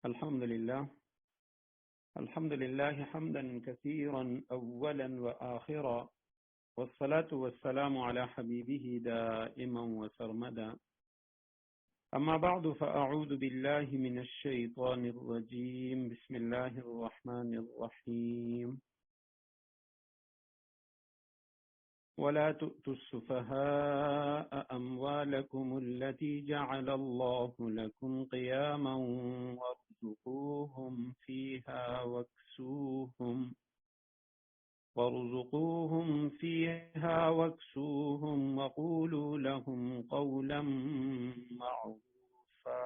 الحمد لله حمدا كثيرا أولا وآخرا، والصلاة والسلام على حبيبه دائما وسرمدا. أما بعد فأعوذ بالله من الشيطان الرجيم. بسم الله الرحمن الرحيم. ولا تؤتوا السفهاء أموالكم التي جعل الله لكم قياما وارزقوهم فيها واكسوهم وقولوا لهم قولا معروفا.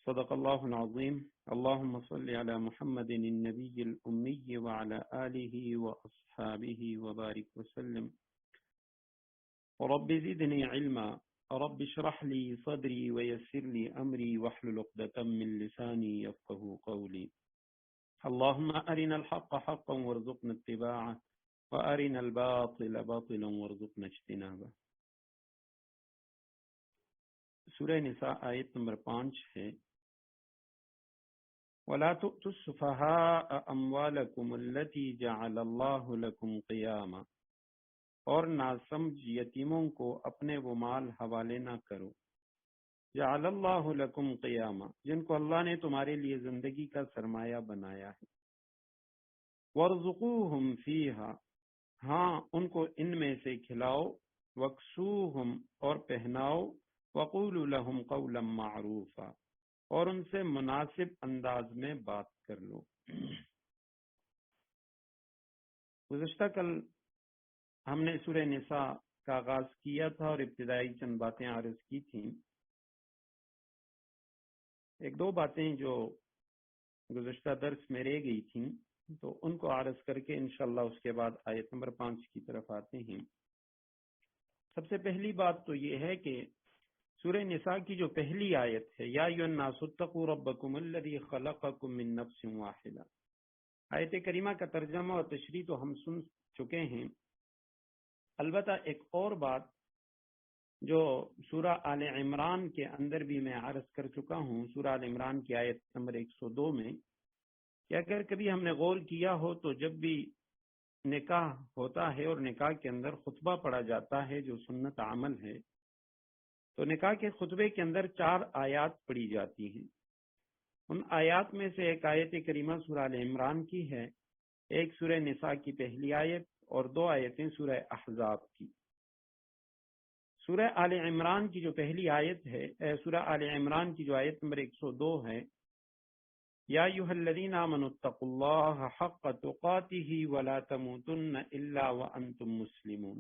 صدق الله العظيم. اللهم صل على محمد النبي الأمي وعلى آله وأصحابه وبارك وسلم. رب زدني علما، رب اشرح لي صدري ويسر لي أمري واحلل عقدة من لساني يفقهوا قولي. اللهم أرنا الحق حقا وارزقنا اتباعه وأرنا الباطل باطلا وارزقنا اجتنابه. سورہ نساء آیت نمبر 5 ہے. وَلَا تُؤْتُوا السُّفَهَاءَ أَمْوَالَكُمُ الَّتِي جَعَلَ اللَّهُ لَكُمْ قِيَامًا، اور ناسمجھ یتیموں کو اپنے وہ مال حوالے نہ کرو. جعل اللہ لکم قیاما، جن کو اللہ نے تمہارے لیے زندگی کا سرمایہ بنایا ہے. وارزقوہم فیہا، ہاں ان کو ان میں سے کھلاؤ. وکسوہم، اور پہناؤ. وقولوا لہم قولا معروفا، اور ان سے مناسب انداز میں بات کر لو. گزشتہ کل ہم نے سورہ نساء کا آغاز کیا تھا اور ابتدائی چند باتیں عرض کی تھیں. ایک دو باتیں جو گزشتہ درس میں رہ گئی تھیں تو ان کو عرض کر کے انشاءاللہ اس کے بعد آیت نمبر 5 کی طرف آتے ہیں. سب سے پہلی بات تو یہ ہے کہ سورہ نساء کی جو پہلی آیت ہے، یا ایھا الناس اتقوا ربکم الذی خلقکم من نفس واحدہ، آیت کریمہ کا ترجمہ اور تشریح تو ہم سن چکے ہیں. البتہ ایک اور بات جو سورہ آل عمران کے اندر بھی میں عرض کر چکا ہوں، سورہ آل عمران کی آیت نمبر 102 میں، کہ اگر کبھی ہم نے غور کیا ہو تو جب بھی نکاح ہوتا ہے اور نکاح کے اندر خطبہ پڑھا جاتا ہے جو سنت عمل ہے، تو نکاح کے خطبے کے اندر 4 آیات پڑھی جاتی ہیں. ان آیات میں سے ایک آیت کریمہ سورہ آل عمران کی ہے، ایک سورہ نساء کی پہلی آیت اور 2 آیتیں سورہ احزاب کی. سورہ آل عمران کی جو پہلی آیت ہے، سورہ آل عمران کی جو آیت نمبر 102 ہے، یا ایھا الذین آمنوا اتقوا اللہ حق تقاتہ ولا تموتن الا وانتم مسلمون.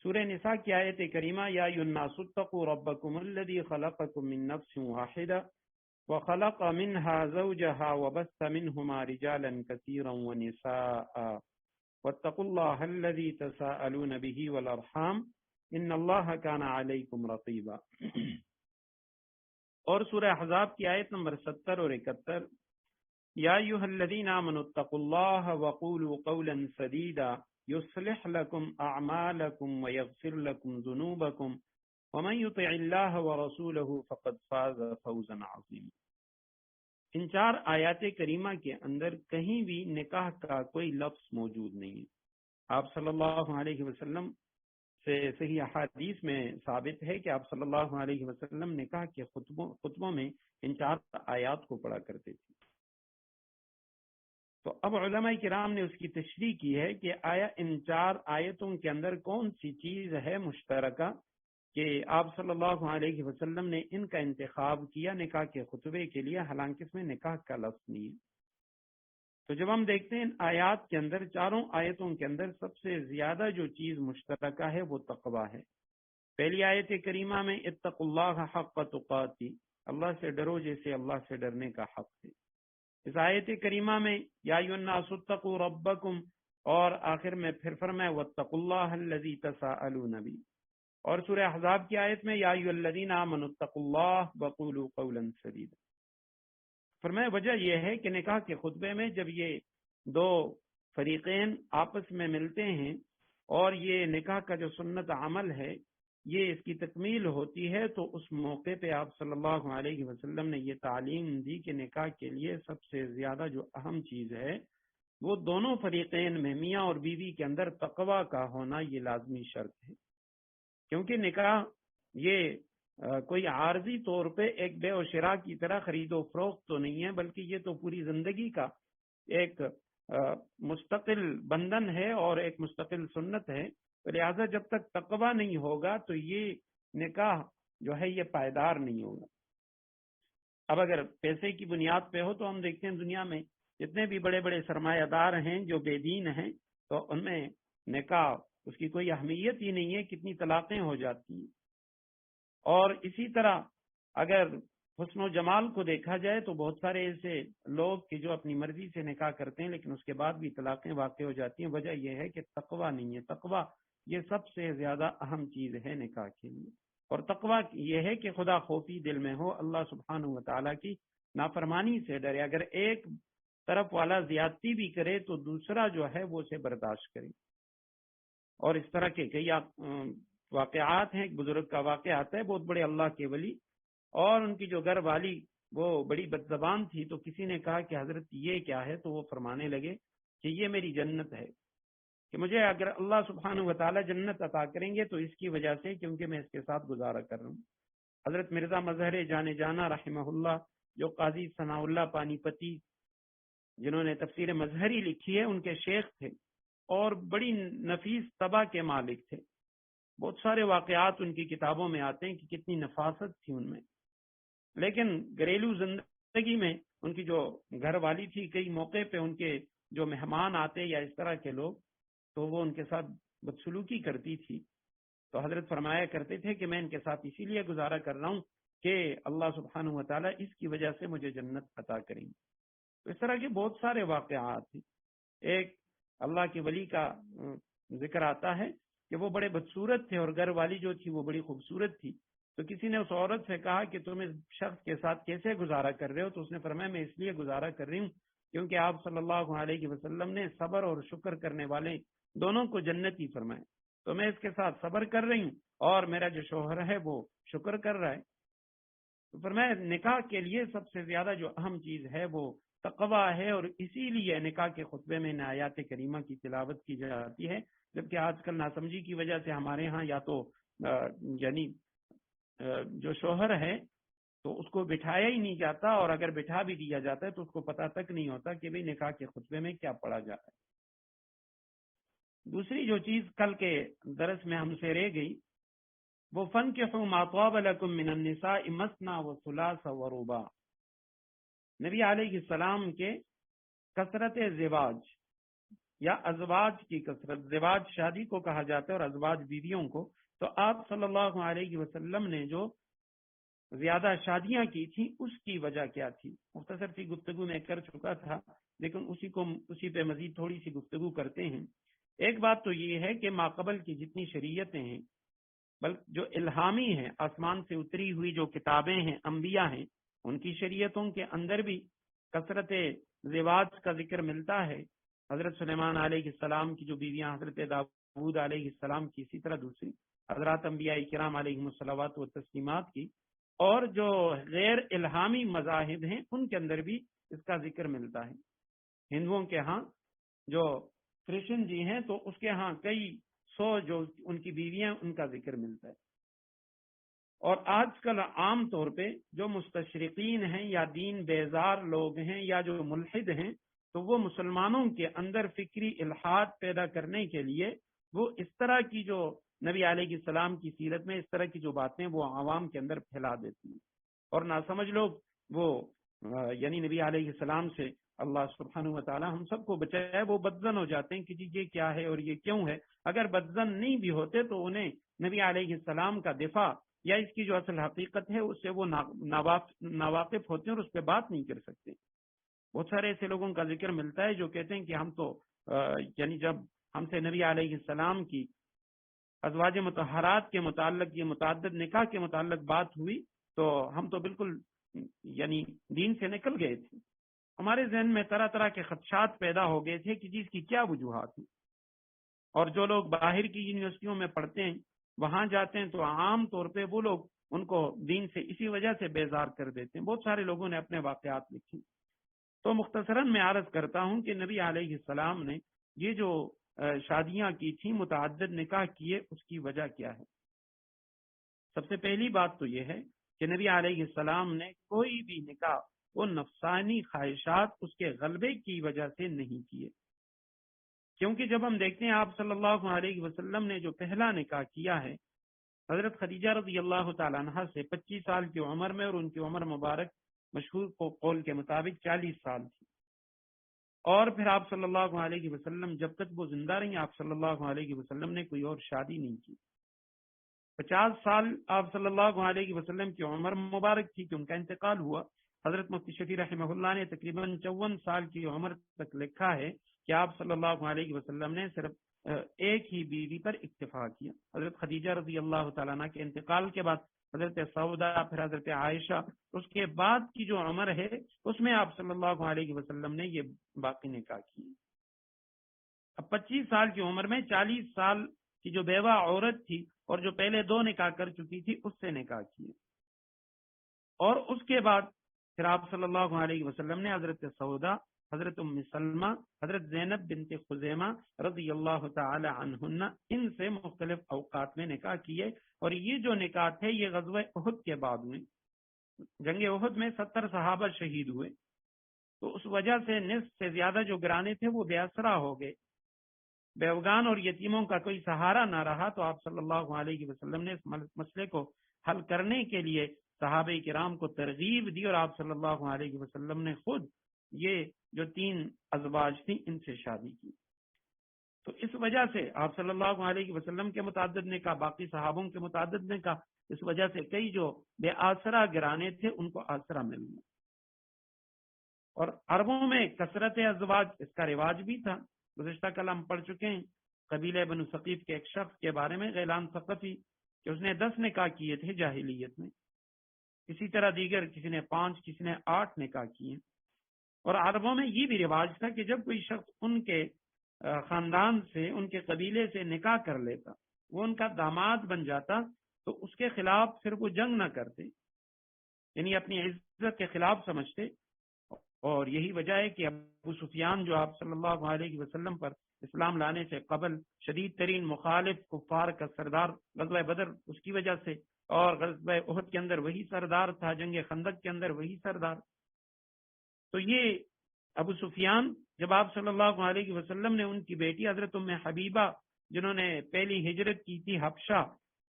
سورہ نساء کی آیت کریمہ، یا ایھا الناس اتقوا ربکم الذی خلقکم من نفس واحدہ وخلق منها زوجها وبث منهما رجالا كثيرا ونساء واتقوا الله الذي تساءلون به والارحام ان اللہ کان علیکم رقیبا. اور سورہ احزاب کی آیت نمبر 70 اور 71، یا ایھا الذین آمنوا اتقوا اللہ وقولوا قولا سدیدا یصلح لکم اعمالکم ویغفر لکم ذنوبکم ومن یطع اللہ ورسولہ فقد فاز فوزا عظیما. ان 4 آیات کریمہ کے اندر کہیں بھی نکاح کا کوئی لفظ موجود نہیں ہے. آپ صلی اللہ علیہ وسلم سے صحیح احادیث میں ثابت ہے کہ آپ صلی اللہ علیہ وسلم نکاح کے خطبوں میں ان 4 آیات کو پڑھا کرتے تھے. تو اب علماء کرام نے اس کی تشریح کی ہے کہ آیا ان 4 آیتوں کے اندر کون سی چیز ہے مشترکہ کہ آپ صلی اللہ علیہ وسلم نے ان کا انتخاب کیا نکاح کے خطبے کے لیے، حالانکہ اس میں نکاح کا لفظ نہیں ہے. تو جب ہم دیکھتے ہیں ان آیات کے اندر، 4 آیتوں کے اندر سب سے زیادہ جو چیز مشترکہ ہے وہ تقوی ہے. پہلی آیت کریمہ میں اتقوا اللہ حق تقاتی، اللہ سے ڈرو جیسے اللہ سے ڈرنے کا حق ہے. اس آیت کریمہ میں یا ایھا الناس اتقوا ربکم، اور آخر میں پھر فرمایا واتقوا اللہ الذی تساءلون بہ. اور سورہ احزاب کی آیت میں یا ایھا الذین آمنوا اتقوا اللہ وقولوا قولا سدیدا. فرمایا وجہ یہ ہے کہ نکاح کے خطبے میں جب یہ 2 فریقین آپس میں ملتے ہیں اور یہ نکاح کا جو سنت عمل ہے یہ اس کی تکمیل ہوتی ہے تو اس موقع پہ آپ صلی اللہ علیہ وسلم نے یہ تعلیم دی کہ نکاح کے لیے سب سے زیادہ جو اہم چیز ہے وہ دونوں فریقین میں میاں اور بیوی کے اندر تقوی کا ہونا یہ لازمی شرط ہے، کیونکہ نکاح یہ کوئی عارضی طور پہ ایک بے و شراء کی طرح خرید و فروخت تو نہیں ہے، بلکہ یہ تو پوری زندگی کا ایک مستقل بندھن ہے اور ایک مستقل سنت ہے. لہذا جب تک تقوی نہیں ہوگا تو یہ نکاح جو ہے یہ پائیدار نہیں ہوگا. اب اگر پیسے کی بنیاد پہ ہو تو ہم دیکھتے ہیں دنیا میں جتنے بھی بڑے بڑے سرمایہ دار ہیں جو بے دین ہیں تو ان میں نکاح اس کی کوئی اہمیت ہی نہیں ہے، کتنی طلاقیں ہو جاتی ہیں. اور اسی طرح اگر حسن و جمال کو دیکھا جائے تو بہت سارے ایسے لوگ کہ جو اپنی مرضی سے نکاح کرتے ہیں لیکن اس کے بعد بھی طلاقیں واقع ہو جاتی ہیں. وجہ یہ ہے کہ تقوی نہیں ہے. تقوی یہ سب سے زیادہ اہم چیز ہے نکاح کے لیے، اور تقوی یہ ہے کہ خدا خوفی دل میں ہو، اللہ سبحانہ و تعالیٰ کی نافرمانی سے ڈرے. اگر ایک طرف والا زیادتی بھی کرے تو دوسرا جو ہے وہ اسے برداشت کرے. اور اس طرح کے کئی واقعات ہیں. ایک بزرگ کا واقعہ آتا ہے، بہت بڑے اللہ کے ولی، اور ان کی جو گھر والی وہ بڑی بد زبان تھی، تو کسی نے کہا کہ حضرت یہ کیا ہے؟ تو وہ فرمانے لگے کہ یہ میری جنت ہے، کہ مجھے اگر اللہ سبحانہ و تعالی جنت عطا کریں گے تو اس کی وجہ سے کیونکہ میں اس کے ساتھ گزارا کر رہا ہوں. حضرت مرزا مظہر جانے جانا رحمہ اللہ، جو قاضی ثناء اللہ پانی پتی جنہوں نے تفسیر مظہری لکھی ہے، ان کے شیخ تھے اور بڑی نفیس طبع کے مالک تھے. بہت سارے واقعات ان کی کتابوں میں آتے ہیں کہ کتنی نفاست تھی ان میں. لیکن گھریلو زندگی میں ان کی جو گھر والی تھی، کئی موقع پہ ان کے جو مہمان آتے یا اس طرح کے لوگ تو وہ ان کے ساتھ بدسلوکی کرتی تھی. تو حضرت فرمایا کرتے تھے کہ میں ان کے ساتھ اسی لیے گزارا کر رہا ہوں کہ اللہ سبحانہ و تعالیٰ اس کی وجہ سے مجھے جنت عطا کریں گے. تو اس طرح کے بہت سارے واقعات ہیں. ایک اللہ کے ولی کا ذکر آتا ہے کہ وہ بڑے بدصورت تھے اور گھر والی جو تھی وہ بڑی خوبصورت تھی. تو کسی نے اس عورت سے کہا کہ تم اس شخص کے ساتھ کیسے گزارا کر رہے ہو؟ تو اس نے فرمایا میں اس لیے گزارا کر رہی ہوں کیونکہ آپ صلی اللہ علیہ وسلم نے صبر اور شکر کرنے والے دونوں کو جنتی فرمائے، تو میں اس کے ساتھ صبر کر رہی ہوں اور میرا جو شوہر ہے وہ شکر کر رہا ہے. تو فرمایا نکاح کے لیے سب سے زیادہ جو اہم چیز ہے وہ تقوی ہے، اور اسی لیے نکاح کے خطبے میں آیات کریمہ کی تلاوت کی جاتی ہے. جبکہ آج کل ناسمجھی کی وجہ سے ہمارے ہاں یا تو یعنی جو شوہر ہے تو اس کو بٹھایا ہی نہیں جاتا، اور اگر بٹھا بھی دیا جاتا ہے تو اس کو پتہ تک نہیں ہوتا کہ بھئی نکاح کے خطبے میں کیا پڑھا جا رہا ہے. دوسری جو چیز کل کے درس میں ہم سے رہ گئی وہ فَانكِحُوا مَا طَابَ لَكُم مِّنَ النِّسَاءِ مَثْنَىٰ وَثُلَاثَ وَرُبَاعَ. نبی علیہ السلام کے کثرت زواج یا ازواج کی کثرت، زواج شادی کو کہا جاتا ہے اور ازواج بیویوں کو، تو آپ صلی اللہ علیہ وسلم نے جو زیادہ شادیاں کی تھیں اس کی وجہ کیا تھی؟ مختصر سی گفتگو میں کر چکا تھا لیکن اسی پہ مزید تھوڑی سی گفتگو کرتے ہیں. ایک بات تو یہ ہے کہ ماقبل کی جتنی شریعتیں ہیں بلکہ جو الہامی ہیں، آسمان سے اتری ہوئی جو کتابیں ہیں، انبیاء ہیں، ان کی شریعتوں کے اندر بھی کثرت زواج کا ذکر ملتا ہے. حضرت سلیمان علیہ السلام کی جو بیویاں، حضرت داؤد علیہ السلام کی، اسی طرح دوسری حضرات انبیاء کرام علیہ الصلوات و تسلیمات کی، اور جو غیر الہامی مذاہب ہیں ان کے اندر بھی اس کا ذکر ملتا ہے. ہندوؤں کے ہاں جو کرشن جی ہیں تو اس کے ہاں کئی سو جو ان کی بیویاں ان کا ذکر ملتا ہے. اور آج کل عام طور پہ جو مستشرقین ہیں یا دین بیزار لوگ ہیں یا جو ملحد ہیں تو وہ مسلمانوں کے اندر فکری الحاد پیدا کرنے کے لیے وہ اس طرح کی جو نبی علیہ السلام کی سیرت میں اس طرح کی جو باتیں وہ عوام کے اندر پھیلا دیتی ہیں، اور ناسمجھ لوگ وہ یعنی نبی علیہ السلام سے اللہ سبحانہ و تعالی ہم سب کو بچائے وہ بدزن ہو جاتے ہیں کہ جی یہ کیا ہے اور یہ کیوں ہے. اگر بدزن نہیں بھی ہوتے تو انہیں نبی علیہ السلام کا دفاع یا اس کی جو اصل حقیقت ہے اس سے وہ ناواقف ہوتے ہیں اور اس پہ بات نہیں کر سکتے. بہت سارے ایسے لوگوں کا ذکر ملتا ہے جو کہتے ہیں کہ ہم تو یعنی جب ہم سے نبی علیہ السلام کی ازواج مطہرات کے متعلق یہ متعدد نکاح کے متعلق بات ہوئی تو ہم تو بالکل یعنی دین سے نکل گئے تھے. ہمارے ذہن میں طرح طرح کے خدشات پیدا ہو گئے تھے کہ جس کی کیا وجوہات ہیں. اور جو لوگ باہر کی یونیورسٹیوں میں پڑھتے ہیں وہاں جاتے ہیں تو عام طور پہ وہ لوگ ان کو دین سے اسی وجہ سے بیزار کر دیتے ہیں. بہت سارے لوگوں نے اپنے واقعات لکھی. تو مختصراً میں عرض کرتا ہوں کہ نبی علیہ السلام نے یہ جو شادیاں کی تھیں، متعدد نکاح کیے، اس کی وجہ کیا ہے؟ سب سے پہلی بات تو یہ ہے کہ نبی علیہ السلام نے کوئی بھی نکاح وہ نفسانی خواہشات اس کے غلبے کی وجہ سے نہیں کیے. کیونکہ جب ہم دیکھتے ہیں آپ صلی اللہ علیہ وسلم نے جو پہلا نکاح کیا ہے حضرت خدیجہ رضی اللہ تعالیٰ عنہ سے 25 سال کی عمر میں، اور ان کی عمر مبارک مشہور قول کے مطابق 40 سال تھی. اور پھر آپ صلی اللہ علیہ وسلم جب تک وہ زندہ رہی آپ صلی اللہ علیہ وسلم نے کوئی اور شادی نہیں کی. 50 سال آپ صلی اللہ علیہ وسلم کی عمر مبارک تھی کہ ان کا انتقال ہوا. حضرت مفتی شفیع رحمہ اللہ نے تقریباً 54 سال کی عمر تک لکھا ہے کہ آپ صلی اللہ علیہ وسلم نے صرف ایک ہی بیوی پر اکتفا کیا. حضرت خدیجہ رضی اللہ تعالیٰ عنہ کے انتقال کے بعد حضرت سودا، پھر حضرت عائشہ، اس کے بعد کی جو عمر ہے اس میں آپ صلی اللہ علیہ وسلم نے یہ باقی نکاح کی. اب 25 سال کی عمر میں 40 سال کی جو بیوہ عورت تھی اور جو پہلے 2 نکاح کر چکی تھی اس سے نکاح کیے. اور اس کے بعد پھر آپ صلی اللہ علیہ وسلم نے حضرت سودا، حضرت ام سلمہ، حضرت زینب بنت خزیمہ رضی اللہ تعالی عنہن، ان سے مختلف اوقات میں نکاح کیے. اور یہ جو نکاح تھے یہ غزوہ احد کے بعد ہوئے. جنگ احد میں 70 صحابہ شہید ہوئے، تو اس وجہ سے نصف سے زیادہ جو گرانے تھے وہ بے اسرا ہو گئے. بیوگان اور یتیموں کا کوئی سہارا نہ رہا، تو آپ صلی اللہ علیہ وسلم نے اس مسئلے کو حل کرنے کے لیے صحابہ کرام کو ترغیب دی، اور آپ صلی اللہ علیہ وسلم نے خود یہ جو 3 ازواج تھیں ان سے شادی کی. تو اس وجہ سے آپ صلی اللہ علیہ وسلم کے متعدد نکاح، باقی صحابوں کے متعدد نکاح، اس وجہ سے کئی جو بے آسرا گرانے تھے ان کو آسرا مل گیا. اور عربوں میں کثرت ازواج اس کا رواج بھی تھا. گزشتہ کل ہم پڑھ چکے ہیں قبیلہ بنو ثقیف کے ایک شخص کے بارے میں، غیلان ثقفی، کہ اس نے 10 نکاح کیے تھے جاہلیت میں. اسی طرح دیگر کسی نے 5، کسی نے 8 نکاح کیے. اور عربوں میں یہ بھی رواج تھا کہ جب کوئی شخص ان کے خاندان سے، ان کے قبیلے سے نکاح کر لیتا، وہ ان کا داماد بن جاتا، تو اس کے خلاف پھر وہ جنگ نہ کرتے، یعنی اپنی عزت کے خلاف سمجھتے. اور یہی وجہ ہے کہ ابو سفیان جو آپ صلی اللہ علیہ وسلم پر اسلام لانے سے قبل شدید ترین مخالف کفار کا سردار غزوہ بدر، اس کی وجہ سے، اور غزوہ احد کے اندر وہی سردار تھا، جنگ خندق کے اندر وہی سردار. تو یہ ابو سفیان جب آپ صلی اللہ علیہ وسلم نے ان کی بیٹی حضرت ام حبیبہ جنہوں نے پہلی ہجرت کی تھی حبشہ،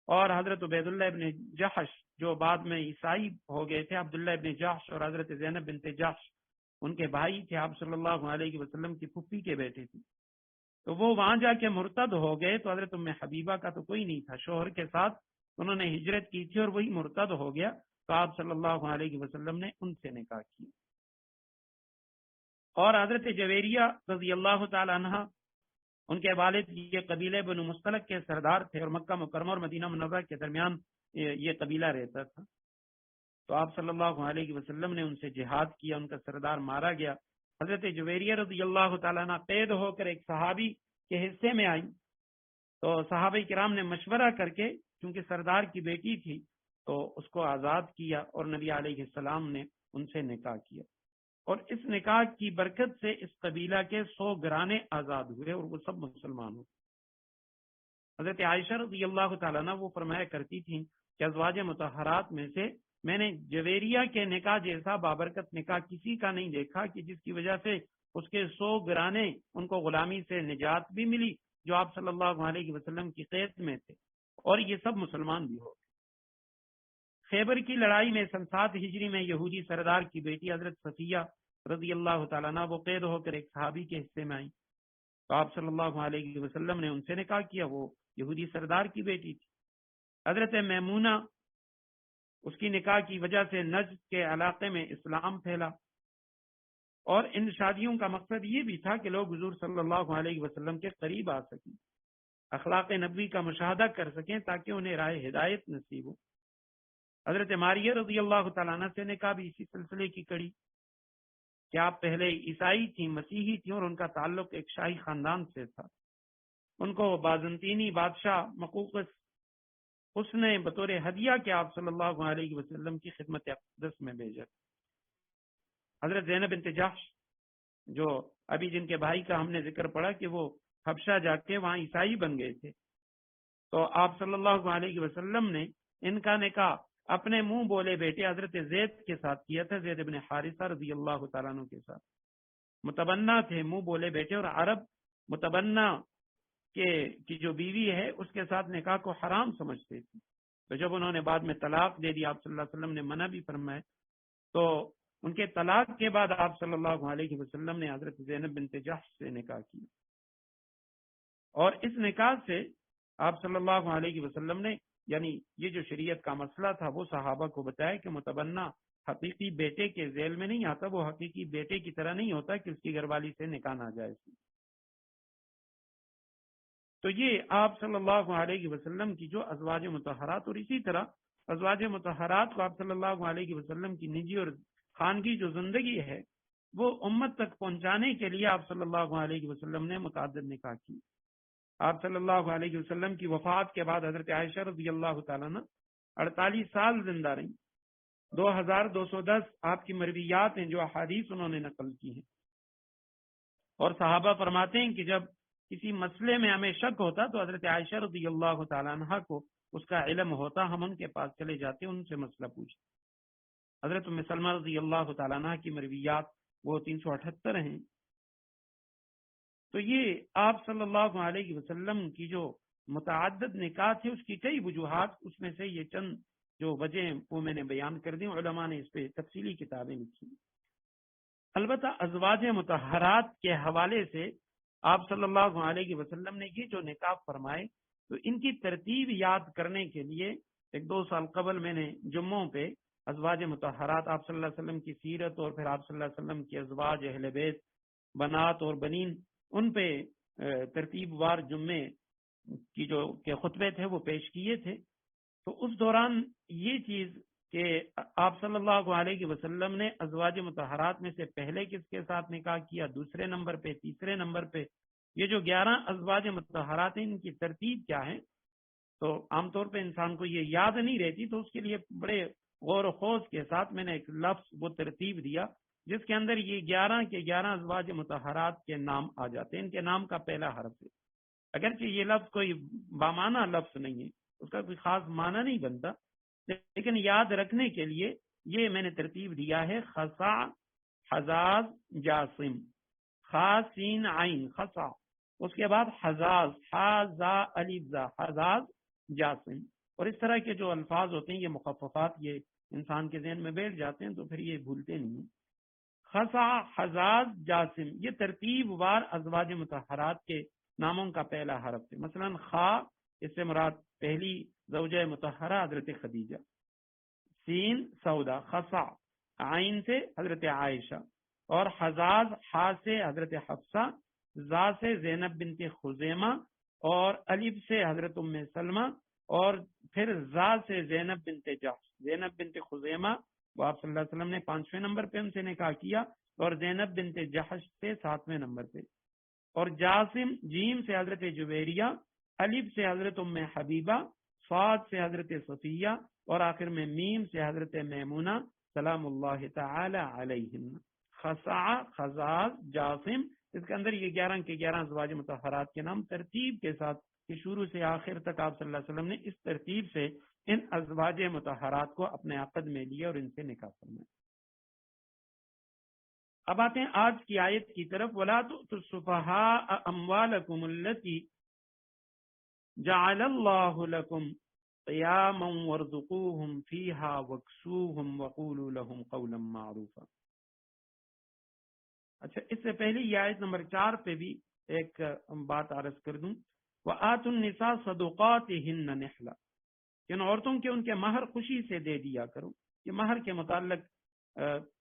اور حضرت عبید اللہ ابن جحش جو بعد میں عیسائی ہو گئے تھے، عبداللہ ابن جحش، اور حضرت زینب بنت جحش ان کے بھائی تھے، آپ صلی اللہ علیہ وسلم کی پھپھی کے بیٹے تھے. تو وہ وہاں جا کے مرتد ہو گئے. تو حضرت ام حبیبہ کا تو کوئی نہیں تھا، شوہر کے ساتھ انہوں نے ہجرت کی تھی اور وہی مرتد ہو گیا. تو آپ صلی اللہ علیہ وسلم نے ان سے نکاح کیا. اور حضرت جویریہ رضی اللہ تعالی عنہ، ان کے والد یہ قبیلے بنو مستلق کے سردار تھے، اور مکہ مکرمہ اور مدینہ منورہ کے درمیان یہ قبیلہ رہتا تھا. تو آپ صلی اللہ علیہ وسلم نے ان سے جہاد کیا، ان کا سردار مارا گیا. حضرت جویریہ رضی اللہ تعالیٰ عنہ قید ہو کر ایک صحابی کے حصے میں آئی. تو صحابہ کرام نے مشورہ کر کے، کیونکہ سردار کی بیٹی تھی، تو اس کو آزاد کیا، اور نبی علیہ السلام نے ان سے نکاح کیا. اور اس نکاح کی برکت سے اس قبیلہ کے 100 گرانے آزاد ہوئے اور وہ سب مسلمان ہوئے. حضرت عائشہ رضی اللہ تعالیٰ عنہ وہ فرمایا کرتی تھیں کہ ازواج مطہرات میں سے میں نے جویریہ کے نکاح جیسا بابرکت نکاح کسی کا نہیں دیکھا کہ جس کی وجہ سے اس کے 100 گرانے ان کو غلامی سے نجات بھی ملی جو آپ صلی اللہ علیہ وسلم کی قید میں تھے، اور یہ سب مسلمان بھی ہو. خیبر کی لڑائی میں سن 7 ہجری میں یہودی سردار کی بیٹی حضرت صفیہ رضی اللہ تعالیٰ عنہ وہ قید ہو کر ایک صحابی کے حصے میں آئی. تو آپ صلی اللہ علیہ وسلم نے ان سے نکاح کیا، وہ یہودی سردار کی بیٹی تھی. حضرت میمونہ، اس کی نکاح کی وجہ سے نجد کے علاقے میں اسلام پھیلا. اور ان شادیوں کا مقصد یہ بھی تھا کہ لوگ حضور صلی اللہ علیہ وسلم کے قریب آ سکیں، اخلاق نبوی کا مشاہدہ کر سکیں، تاکہ انہیں راہ ہدایت نصیب ہو. حضرت ماریہ رضی اللہ تعالیٰ عنہ سے نکاح بھی اسی سلسلے کی کڑی کہ آپ پہلے عیسائی تھیں، مسیحی تھیں، اور ان کا تعلق ایک شاہی خاندان سے تھا. ان کو بازنطینی بادشاہ مقوقس اس نے بطور ہدیہ کے آپ صلی اللہ علیہ وسلم کی خدمت اقدس میں بھیجا. حضرت زینب بنت جحش جو ابھی جن کے بھائی کا ہم نے ذکر پڑا کہ وہ حبشہ جا کے وہاں عیسائی بن گئے تھے، تو آپ صلی اللہ علیہ وسلم نے ان کا نکاح اپنے منہ بولے بیٹے حضرت زید کے ساتھ کیا تھا، زید بن حارثہ رضی اللہ تعالیٰ عنہ کے ساتھ. متبنہ تھے، منہ بولے بیٹے، اور عرب متبنہ کی جو بیوی ہے اس کے ساتھ نکاح کو حرام سمجھتے تھے. تو جب انہوں نے بعد میں طلاق دے دی، آپ صلی اللہ علیہ وسلم نے منع بھی فرمایا، تو ان کے طلاق کے بعد آپ صلی اللہ علیہ وسلم نے حضرت زینب بنت جحش سے نکاح کیا، اور اس نکاح سے آپ صلی اللہ علیہ وسلم نے یعنی یہ جو شریعت کا مسئلہ تھا وہ صحابہ کو بتایا کہ متبنہ حقیقی بیٹے کے ذیل میں نہیں آتا، وہ حقیقی بیٹے کی طرح نہیں ہوتا کہ اس کی گھر والی سے نکاح ناجائز. تو یہ آپ صلی اللہ علیہ وسلم کی جو ازواج مطہرات، اور اسی طرح ازواج مطہرات کو آپ صلی اللہ علیہ وسلم کی نجی اور خانگی جو زندگی ہے وہ امت تک پہنچانے کے لیے آپ صلی اللہ علیہ وسلم نے متعدد نکاح کی. آپ صلی اللہ علیہ وسلم کی وفات کے بعد حضرت عائشہ رضی اللہ تعالیٰ عنہ 48 سال زندہ رہیں. 2210 آپ کی مرویات ہیں جو احادیث انہوں نے نقل کی ہیں. اور صحابہ فرماتے ہیں کہ جب کسی مسئلے میں ہمیں شک ہوتا تو حضرت عائشہ رضی اللہ تعالیٰ عنہ کو اس کا علم ہوتا، ہم ان کے پاس چلے جاتے، ان سے مسئلہ پوچھتے. حضرت ام سلمہ رضی اللہ تعالیٰ عنہ کی مرویات وہ 378 ہیں. تو یہ آپ صلی اللہ علیہ وسلم کی جو متعدد نکاح تھے اس کی کئی وجوہات، اس میں سے یہ چند جو وجہ وہ میں نے بیان کر دی. علماء نے اس پہ تفصیلی کتابیں لکھی. البتہ ازواج مطہرات کے حوالے سے آپ صلی اللہ علیہ وسلم نے یہ جو نکاح فرمائے تو ان کی ترتیب یاد کرنے کے لیے 1-2 سال قبل میں نے جمعوں پہ ازواج مطہرات آپ صلی اللہ علیہ وسلم کی سیرت اور پھر آپ صلی اللہ علیہ وسلم کی ازواج، اہل بیت، بنات اور بنین، ان پہ ترتیب وار جمعے کی جو کہ خطبے تھے وہ پیش کیے تھے. تو اس دوران یہ چیز کہ آپ صلی اللہ علیہ وسلم نے ازواج مطہرات میں سے پہلے کس کے ساتھ نکاح کیا، دوسرے نمبر پہ، تیسرے نمبر پہ، یہ جو 11 ازواج مطہرات ہیں ان کی ترتیب کیا ہے. تو عام طور پہ انسان کو یہ یاد نہیں رہتی، تو اس کے لیے بڑے غور و خوض کے ساتھ میں نے ایک لفظ وہ ترتیب دیا جس کے اندر یہ 11 کے 11 ازواج مطہرات کے نام آ جاتے ہیں. ان کے نام کا پہلا حرف ہے، اگرچہ یہ لفظ کوئی بامعنی لفظ نہیں ہے، اس کا کوئی خاص معنی نہیں بنتا، لیکن یاد رکھنے کے لیے یہ میں نے ترتیب دیا ہے: خسا، حزاز، جاسم، خا سین عین خسا، اس کے بعد حزاز، حازا الف زا، حزاز، جاسم. اور اس طرح کے جو الفاظ ہوتے ہیں یہ مخففات یہ انسان کے ذہن میں بیٹھ جاتے ہیں تو پھر یہ بھولتے نہیں. خسا، حزاز، جاسم، یہ ترتیب وار ازواج مطہرات کے ناموں کا پہلا حرف ہے. مثلا خا، اس سے مراد پہلی زوجہ مطہرہ حضرت خدیجہ. سین سودا، خسا عین سے حضرت عائشہ، اور حزاز ہا سے حضرت حفصہ، زا سے زینب بنت خزیمہ، اور الف سے حضرت ام سلمہ، اور پھر زا سے زینب بنت جحش. زینب بنت خزیمہ وہ آپ صلی اللہ علیہ وسلم نے 5ویں نمبر پہ ان سے نکاح کیا، اور زینب بنت جحش سے 7ویں نمبر پہ. اور جاسم جیم سے حضرت جویریہ، الف سے حضرت ام حبیبہ، صاد سے حضرت صفیہ، اور آخر میں میم سے حضرت میمونہ سلام اللہ تعالی علیہم. خسع، خزاز، جاسم، اس کے اندر یہ 11 کے 11 ازواج مطہرات کے نام ترتیب کے ساتھ کہ شروع سے آخر تک آپ صلی اللہ علیہ وسلم نے اس ترتیب سے ان ازواج مطہرات کو اپنے عقد میں لیا اور ان سے نکاح فرمایا. اب آتے ہیں آج کی آیت کی طرف. وَلَا تُؤْتُوا السُّفَهَاءَ أَمْوَالَكُمُ الَّتِي جَعَلَ اللَّهُ لَكُمْ قِيَامًا وَارْزُقُوهُمْ فِيهَا وَاكْسُوهُمْ وَقُولُوا لَهُمْ قَوْلًا مَّعْرُوفًا. اچھا، اس سے پہلے یہ آیت نمبر 4 پہ بھی ایک بات عرض کر دوں. وَآتُوا النِّسَاءَ صَدُقَاتِهِنَّ نِحْلًا، ان عورتوں کے ان کے مہر خوشی سے دے دیا کرو. یہ مہر کے متعلق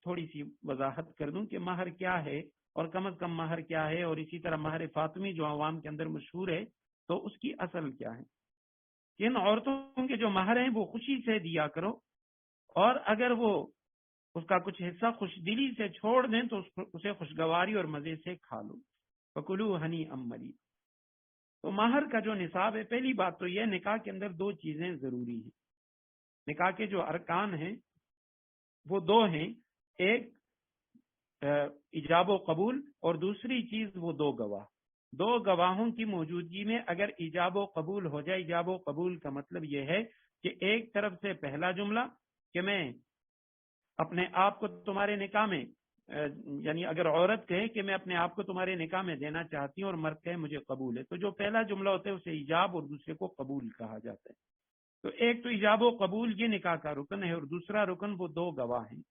تھوڑی سی وضاحت کر دوں کہ مہر کیا ہے اور کم از کم مہر کیا ہے، اور اسی طرح مہر فاطمی جو عوام کے اندر مشہور ہے تو اس کی اصل کیا ہے. کہ ان عورتوں کے جو مہر ہیں وہ خوشی سے دیا کرو، اور اگر وہ اس کا کچھ حصہ خوش دلی سے چھوڑ دیں تو اسے خوشگواری اور مزے سے کھا لو. فَكُلُوا هَنِيئًا مَرِيئًا. تو مہر کا جو نصاب ہے، پہلی بات تو یہ نکاح کے اندر دو چیزیں ضروری ہیں. نکاح کے جو ارکان ہیں وہ دو ہیں، ایک ایجاب و قبول، اور دوسری چیز وہ دو گواہ. دو گواہوں کی موجودگی میں اگر ایجاب و قبول ہو جائے، ایجاب و قبول کا مطلب یہ ہے کہ ایک طرف سے پہلا جملہ کہ میں اپنے آپ کو تمہارے نکاح میں، یعنی اگر عورت کہے کہ میں اپنے آپ کو تمہارے نکاح میں دینا چاہتی ہوں اور مرد کہے مجھے قبول ہے، تو جو پہلا جملہ ہوتا ہے اسے ایجاب اور دوسرے کو قبول کہا جاتا ہے. تو ایک تو ایجاب و قبول یہ نکاح کا رکن ہے، اور دوسرا رکن وہ دو گواہ ہیں.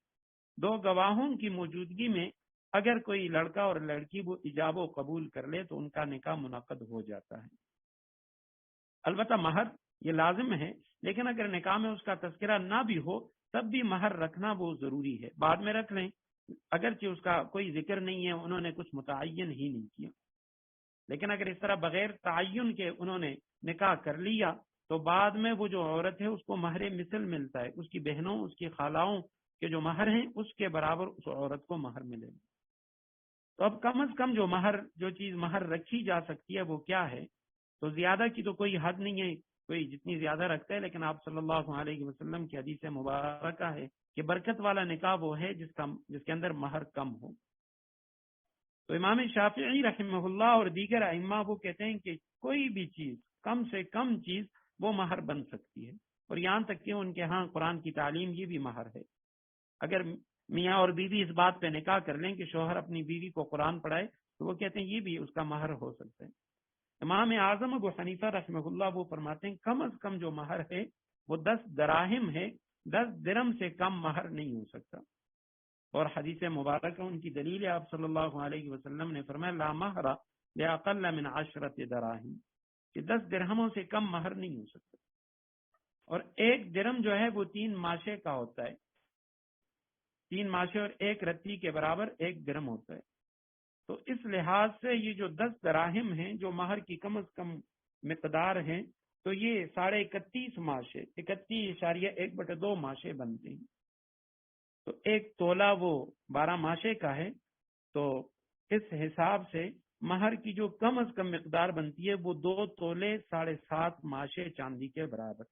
دو گواہوں کی موجودگی میں اگر کوئی لڑکا اور لڑکی وہ ایجاب و قبول کر لے تو ان کا نکاح منعقد ہو جاتا ہے. البتہ مہر یہ لازم ہے، لیکن اگر نکاح میں اس کا تذکرہ نہ بھی ہو تب بھی مہر رکھنا وہ ضروری ہے. بعد میں رکھ لیں، اگرچہ اس کا کوئی ذکر نہیں ہے، انہوں نے کچھ متعین ہی نہیں کیا، لیکن اگر اس طرح بغیر تعین کے انہوں نے نکاح کر لیا تو بعد میں وہ جو عورت ہے اس کو مہر مثل ملتا ہے، اس کی بہنوں، اس کی خالاؤں کے جو مہر ہیں اس کے برابر اس عورت کو مہر ملے گا. تو اب کم از کم جو چیز مہر رکھی جا سکتی ہے وہ کیا ہے؟ تو زیادہ کی تو کوئی حد نہیں ہے، کوئی جتنی زیادہ رکھتا ہے، لیکن آپ صلی اللہ علیہ وسلم کی حدیث مبارکہ ہے کہ برکت والا نکاح وہ ہے جس کے اندر مہر کم ہو. تو امام شافعی رحمہ اللہ اور دیگر ائمہ وہ کہتے ہیں کہ کوئی بھی چیز، کم سے کم چیز وہ مہر بن سکتی ہے، اور یہاں تک کہ ان کے ہاں قرآن کی تعلیم یہ بھی مہر ہے. اگر میاں اور بیوی اس بات پہ نکاح کر لیں کہ شوہر اپنی بیوی کو قرآن پڑھائے تو وہ کہتے ہیں یہ بھی اس کا مہر ہو سکتا ہے. امام اعظم ابو حنیفہ رحمہ اللہ وہ فرماتے ہیں کم از کم جو مہر ہے وہ 10 دراہم ہے، 10 درہم سے کم مہر نہیں ہو سکتا. اور حدیث مبارکہ ان کی دلیل ہے، آپ صلی اللہ علیہ وسلم نے فرمایا لا مہر لاقل من 10 دراہم، کہ 10 درہموں سے کم مہر نہیں ہو سکتا. اور ایک درہم جو ہے وہ 3 ماشے کا ہوتا ہے، 3 ماشے اور 1 رتی کے برابر 1 درہم ہوتا ہے. تو اس لحاظ سے یہ جو 10 دراہم ہیں جو مہر کی کم از کم مقدار ہیں، تو یہ 31.5 ماشے، 31.1/2 ماشے بنتے ہیں. تو ایک تولہ وہ 12 ماشے کا ہے. تو اس حساب سے مہر کی جو کم از کم مقدار بنتی ہے وہ 2 تولے 7.5 ماشے چاندی کے برابر،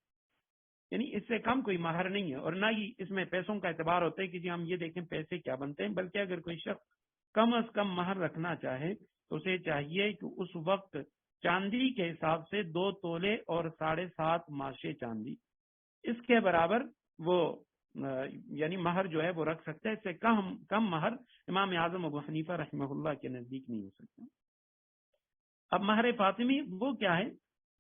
یعنی اس سے کم کوئی مہر نہیں ہے. اور نہ ہی اس میں پیسوں کا اعتبار ہوتا ہے کہ جی ہم یہ دیکھیں پیسے کیا بنتے ہیں، بلکہ اگر کوئی شخص کم از کم مہر رکھنا چاہے تو اسے چاہیے کہ اس وقت چاندی کے حساب سے 2 تولے اور 7.5 ماشے چاندی، اس کے برابر وہ یعنی مہر جو ہے وہ رکھ سکتا ہے. اس سے کم مہر امام اعظم ابو حنیفہ رحمہ اللہ کے نزدیک نہیں ہو سکتا. اب مہر فاطمی وہ کیا ہے؟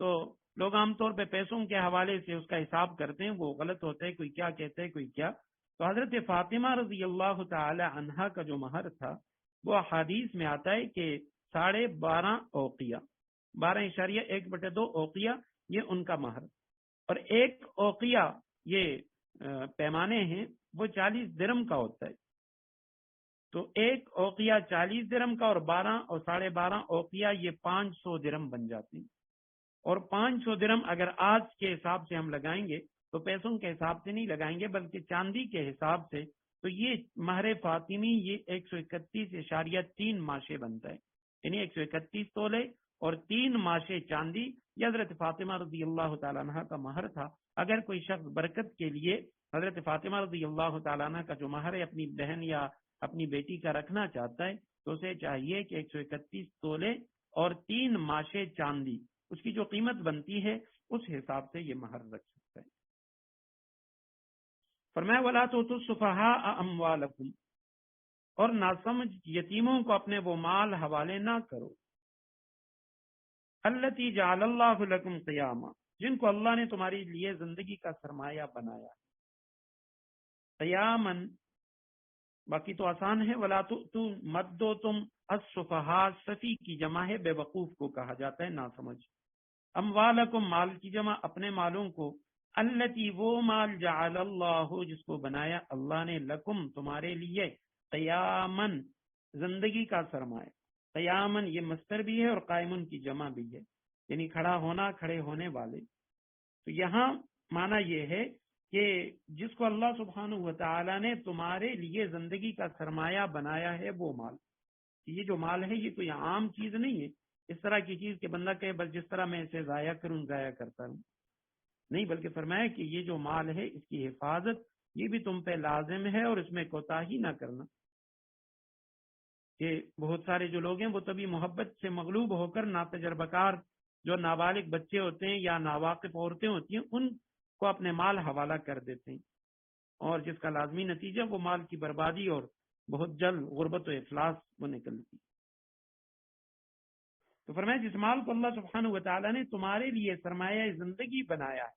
تو لوگ عام طور پہ پیسوں کے حوالے سے اس کا حساب کرتے ہیں، وہ غلط ہوتا ہے، کوئی کیا کہتا ہے کوئی کیا. تو حضرت فاطمہ رضی اللہ تعالی عنہا کا جو مہر تھا وہ حدیث میں آتا ہے کہ 12.5 اوقیہ، 12.1/2 اوقیہ یہ ان کا مہر. اور 1 اوقیہ یہ پیمانے ہیں وہ 40 درہم کا ہوتا ہے. تو 1 اوقیہ 40 درہم کا، اور 12 اور 12.5 اوقیہ یہ 500 درہم بن جاتے ہیں. اور 500 درہم اگر آج کے حساب سے ہم لگائیں گے تو پیسوں کے حساب سے نہیں لگائیں گے بلکہ چاندی کے حساب سے، تو یہ مہر فاطمی یہ 131.3 ماشے بنتا ہے، یعنی 131 تولے اور 3 ماشے چاندی. یہ حضرت فاطمہ رضی اللہ تعالیٰ عنہ کا مہر تھا. اگر کوئی شخص برکت کے لیے حضرت فاطمہ رضی اللہ تعالیٰ عنہ کا جو مہر ہے اپنی بہن یا اپنی بیٹی کا رکھنا چاہتا ہے تو اسے چاہیے کہ 131 تولے اور 3 ماشے چاندی، اس کی جو قیمت بنتی ہے اس حساب سے یہ مہر رکھ سکتا ہے. فرمایا وَلَا تُؤْتُوا السُّفَهَاءَ أَمْوَالَكُمْ، اور ناسمجھ یتیموں کو اپنے وہ مال حوالے نہ کرو، الَّتِي جَعَلَ اللَّهُ لَكُمْ قِيَامًا، جن کو اللہ نے تمہاری لیے زندگی کا سرمایہ بنایا. قیاماً باقی تو آسان ہے، وَلَا تُؤْتُوا مت دو تم السُّفَهَاء، سفی کی جمع ہے، بے وقوف کو کہا جاتا ہے ناسمجھ. اموالکم مال کی جمع اپنے مالوں کو، التی وہ مال جعل اللہ جس کو بنایا اللہ نے، لکم تمہارے لیے، قیامن زندگی کا سرمایہ. قیامن یہ مصدر بھی ہے اور قائمن کی جمع بھی ہے، یعنی کھڑا ہونا، کھڑے ہونے والے. تو یہاں معنی یہ ہے کہ جس کو اللہ سبحانہ و تعالی نے تمہارے لیے زندگی کا سرمایہ بنایا ہے وہ مال. یہ جو مال ہے یہ کوئی عام چیز نہیں ہے، اس طرح کی چیز کہ بندہ کہے بس جس طرح میں اسے ضائع کروں ضائع کرتا رہوں، نہیں، بلکہ فرمایا کہ یہ جو مال ہے اس کی حفاظت یہ بھی تم پہ لازم ہے، اور اس میں کوتاہی نہ کرنا. کہ بہت سارے جو لوگ ہیں وہ تبھی محبت سے مغلوب ہو کر ناتجربہ کار جو نابالغ بچے ہوتے ہیں یا ناواقف عورتیں ہوتی ہیں ان کو اپنے مال حوالہ کر دیتے ہیں، اور جس کا لازمی نتیجہ وہ مال کی بربادی اور بہت جلد غربت و افلاس وہ نکلتی. تو فرمایا جس مال کو اللہ سبحانہ و تعالیٰ نے تمہارے لیے سرمایہ زندگی بنایا ہے،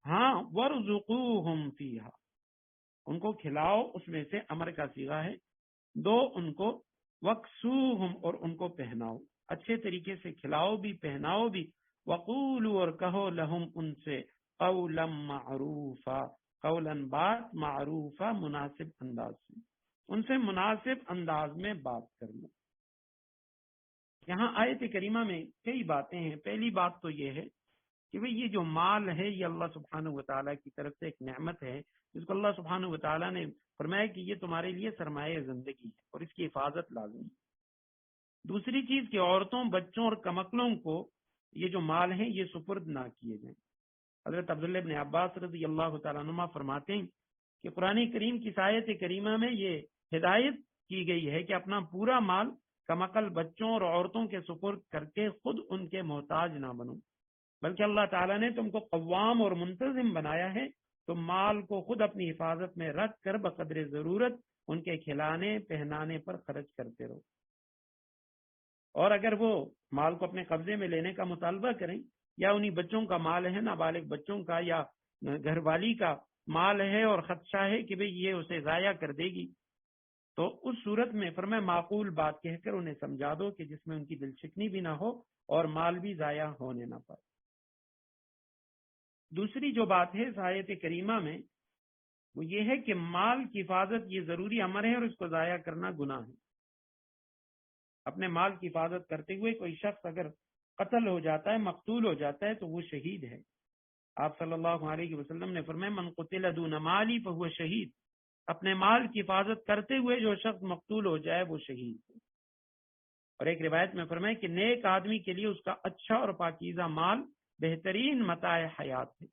ہاں وَارْزُقُوهُمْ فِيهَا، ان کو کھلاؤ، اس میں سے امر کا صیغہ ہے، دو ان کو، وَاكْسُوهُمْ، اور ان کو پہناؤ، اچھے طریقے سے کھلاؤ بھی پہناؤ بھی، وَقُولُوا، اور کہو، لَهُمْ، ان سے، قَوْلًا مَعْرُوفًا، قولاً بات، معروفہ مناسب انداز سے، ان سے مناسب انداز میں بات کر لو. یہاں آیت کریمہ میں کئی باتیں ہیں. پہلی بات تو یہ ہے کہ بھئی یہ جو مال ہے یہ اللہ سبحانہ و تعالیٰ کی طرف سے ایک نعمت ہے جس کو اللہ سبحانہ و تعالیٰ نے فرمایا کہ یہ تمہارے لیے سرمایہ زندگی ہے اور اس کی حفاظت لازم ہے. دوسری چیز کہ عورتوں، بچوں اور کمکلوں کو یہ جو مال ہیں یہ سپرد نہ کیے جائیں. حضرت عبداللہ ابن عباس رضی اللہ تعالیٰ عنہ فرماتے ہیں کہ قرآن کریم کی آیت کریمہ میں یہ ہدایت کی گئی ہے کہ اپنا پورا مال کمکل بچوں اور عورتوں کے سپرد کر کے خود ان کے محتاج نہ بنو، بلکہ اللہ تعالیٰ نے تم کو قوام اور منتظم بنایا ہے. تم مال کو خود اپنی حفاظت میں رکھ کر بقدر ضرورت ان کے کھلانے پہنانے پر خرچ کرتے رہو. اور اگر وہ مال کو اپنے قبضے میں لینے کا مطالبہ کریں یا انہی بچوں کا مال ہے، نابالغ بچوں کا یا گھر والی کا مال ہے اور خدشہ ہے کہ بھئی یہ اسے ضائع کر دے گی، تو اس صورت میں فرمایا معقول بات کہہ کر انہیں سمجھا دو کہ جس میں ان کی دل شکنی بھی نہ ہو اور مال بھی ضائع ہونے نہ پائے. دوسری جو بات ہے اس آیت کریمہ میں وہ یہ ہے کہ مال کی حفاظت یہ ضروری امر ہے اور اس کو ضائع کرنا گناہ ہے. اپنے مال کی حفاظت کرتے ہوئے کوئی شخص اگر قتل ہو جاتا ہے، مقتول ہو جاتا ہے، تو وہ شہید ہے. آپ صلی اللہ علیہ وسلم نے فرمایا من قتل دون مالی فہو شہید، اپنے مال کی حفاظت کرتے ہوئے جو شخص مقتول ہو جائے وہ شہید ہے. اور ایک روایت میں فرمایا کہ نیک آدمی کے لیے اس کا اچھا اور پاکیزہ مال بہترین متاع حیات ہے.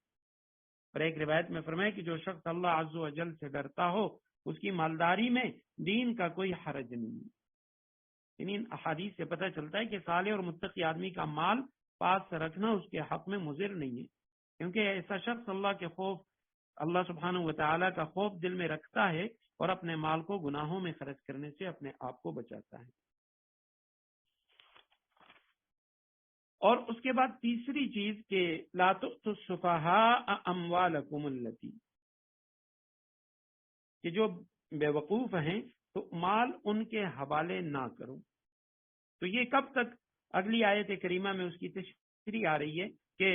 اور ایک روایت میں فرمایا کہ جو شخص اللہ عز و جل سے ڈرتا ہو اس کی مالداری میں دین کا کوئی حرج نہیں. ان احادیث سے پتہ چلتا ہے کہ صالح اور متقی آدمی کا مال پاس رکھنا اس کے حق میں مضر نہیں ہے، کیونکہ ایسا شخص اللہ کے خوف، اللہ سبحانہ و تعالیٰ کا خوف دل میں رکھتا ہے اور اپنے مال کو گناہوں میں خرچ کرنے سے اپنے آپ کو بچاتا ہے. اور اس کے بعد تیسری چیز کہ لا تؤتوا السفہاء اموالکم التی، کہ جو بے وقوف ہیں تو مال ان کے حوالے نہ کرو. تو یہ کب تک، اگلی آیت کریمہ میں اس کی تشریح آ رہی ہے کہ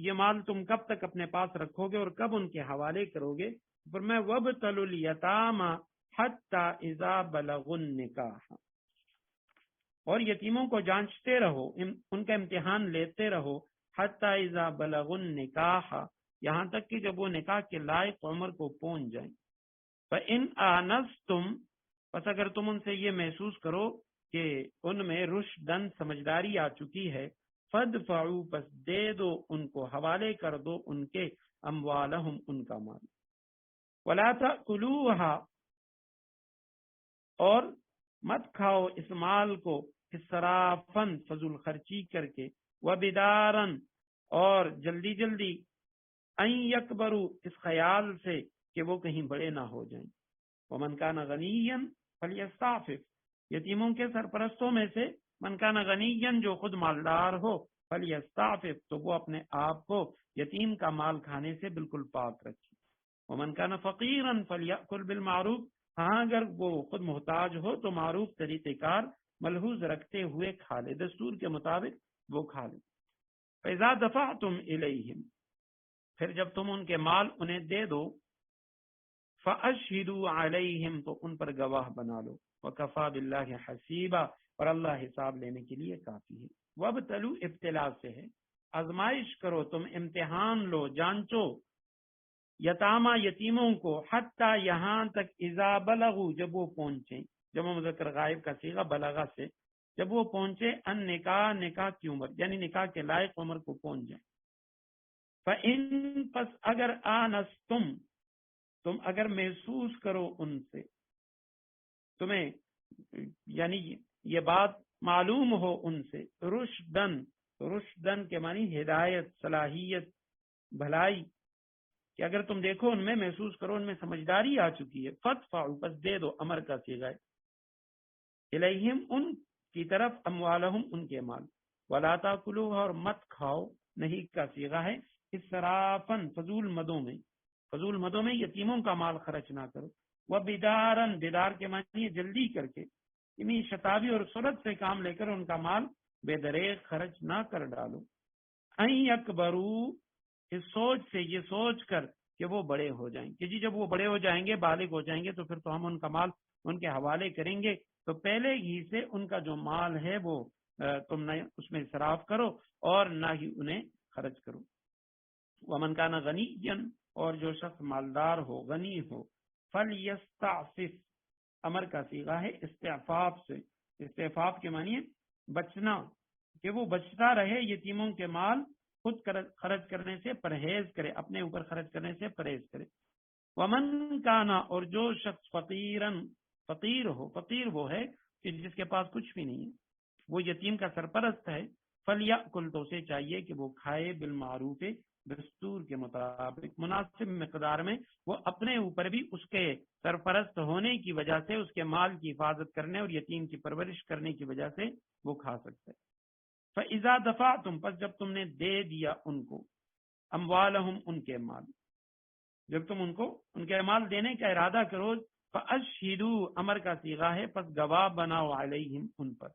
یہ مال تم کب تک اپنے پاس رکھو گے اور کب ان کے حوالے کرو گے. فرمایا وابتلوا الیتامی حتی اذا بلغوا النکاح، اور یتیموں کو جانچتے رہو، ان کا امتحان لیتے رہو، حتی اذا بلغوا النکاح، یہاں تک کہ جب وہ نکاح کے لائق عمر کو پہنچ جائیں. فَإِنْ آنَسْتُمْ، پس اگر تم ان سے یہ محسوس کرو کہ ان میں رشدن سمجھداری آ چکی ہے، فَادْفَعُوا، پس دے دو ان کو، حوالے کر دو ان کے، اموالہم، ان کا مال. وَلَا تَأْكُلُوهَا، اور مت کھاؤ اس مال کو، اسرافن، فضول خرچی کر کے، وبدارن، اور جلدی جلدی، ان یکبروا، اس خیال سے کہ وہ کہیں بڑے نہ ہو جائیں. ومن کان غنیا فلیستعفف، یتیموں کے سرپرستوں میں سے من کان غنیا، جو خود مالدار ہو، فلیستعفف، تو وہ اپنے آپ کو یتیم کا مال کھانے سے بالکل پاک رکھے. ومن کان فقیرا فلیأکل بالمعروف، ہاں اگر وہ خود محتاج ہو تو معروف طریقہ کار ملحوظ رکھتے ہوئے کھا لے، دستور کے مطابق وہ کھا لے. فَإِذَا دَفَعْتُمْ إِلَيْهِمْ، پھر جب تم ان کے مال انہیں دے دو، فَأَشْهِدُوا عَلَيْهِمْ، تو ان پر گواہ بنا لو، وَكَفَى بِاللَّهِ حَسِيبًا، اور اللہ حساب لینے کے لیے کافی ہے. وَابْتَلُوا، ابتلا سے ہے، آزمائش کرو تم، امتحان لو، جانچو، یتامہ، یتیموں کو، حتیٰ، یہاں تک، اذا بلغوا، جب وہ پہنچیں، جمع مذکر غائب کا صیغہ بلغہ سے، جب وہ پہنچے ان نکاح، نکاح کی عمر یعنی نکاح کے لائق عمر کو پہنچ جائیں. فَإِن پس اگر آنستم تم اگر محسوس کرو ان سے، تمہیں یعنی یہ بات معلوم ہو ان سے، رشدن، رشدن کے معنی ہدایت، صلاحیت، بھلائی، کہ اگر تم دیکھو ان میں محسوس کرو ان میں سمجھداری آ چکی ہے، فَادْفَعُوا پس دے دو، امر کا صیغہ ہے، الیہم ان کی طرف، اموالہم ان کے مال، وَلَا تَأْكُلُوهَا اور مت کھاؤ، نہیں کا صیغہ ہے، اسرافن فضول مدوں میں، فضول مدوں میں یتیموں کا مال خرچ نہ کرو، وَبِدَارًا بدار کے معنی جلدی کر کے، یعنی شتابی اور سرعت سے کام لے کر ان کا مال بے دریغ خرچ نہ کر ڈالو. ان یکبروا اس سوچ سے، یہ سوچ کر کہ وہ بڑے ہو جائیں، کہ جی جب وہ بڑے ہو جائیں گے، بالغ ہو جائیں گے، تو پھر تو ہم ان کا مال ان کے حوالے کریں گے، تو پہلے ہی سے ان کا جو مال ہے وہ تم نہ اس میں اصراف کرو اور نہ ہی انہیں خرچ کرو. ومن کان غنیا اور جو شخص مالدار ہو، غنی ہو، فلیستعفف امر کا صیغہ ہے استعفاف سے، استعفاف کے معنی ہے بچنا، کہ وہ بچتا رہے یتیموں کے مال، خود خرچ کرنے سے پرہیز کرے، اپنے اوپر خرچ کرنے سے پرہیز کرے. ومن کانا اور جو شخص فقیرن فقیر ہو، فقیر وہ ہے کہ جس کے پاس کچھ بھی نہیں ہے، وہ یتیم کا سرپرست ہے، فلیأکل تو اسے چاہیے کہ وہ کھائے، بالمعروف دستور کے مطابق، مناسب مقدار میں، وہ اپنے اوپر بھی اس کے سرپرست ہونے کی وجہ سے، اس کے مال کی حفاظت کرنے اور یتیم کی پرورش کرنے کی وجہ سے وہ کھا سکتا ہے. فَإِذَا دَفَعْتُمْ پس جب تم نے دے دیا ان کو، اموالہم ان کے مال، جب تم ان کو ان کے مال دینے کا ارادہ کرو، فَأَشْهِدُوا امر کا صیغہ ہے پس گواہ بناؤ، علیہم ان پر،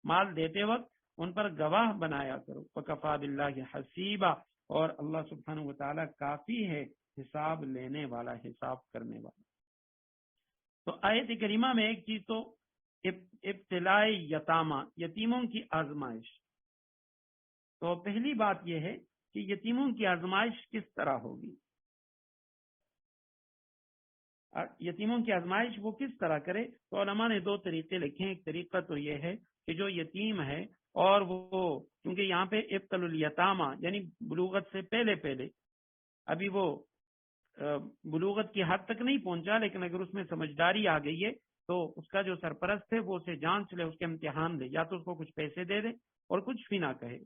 مال دیتے وقت ان پر گواہ بنایا کرو. وَكَفَى بِاللَّهِ حَسِيبًا اور اللہ سبحانہ وتعالی کافی ہے حساب لینے والا، حساب کرنے والا. تو آیت کریمہ میں ایک چیز تو ابتلاء یتامہ، یتیموں کی آزمائش. تو پہلی بات یہ ہے کہ یتیموں کی آزمائش کس طرح ہوگی، یتیموں کی آزمائش وہ کس طرح کرے. تو علماء نے دو طریقے لکھے ہیں. ایک طریقہ تو یہ ہے کہ جو یتیم ہے اور وہ کیونکہ یہاں پہ ابتلوا الیتامہ یعنی بلوغت سے پہلے پہلے، ابھی وہ بلوغت کی حد تک نہیں پہنچا، لیکن اگر اس میں سمجھداری آ گئی ہے تو اس کا جو سرپرست ہے وہ اسے جانچ لے، اس کے امتحان دے، یا تو اس کو کچھ پیسے دے دے اور کچھ بھی نہ کہے،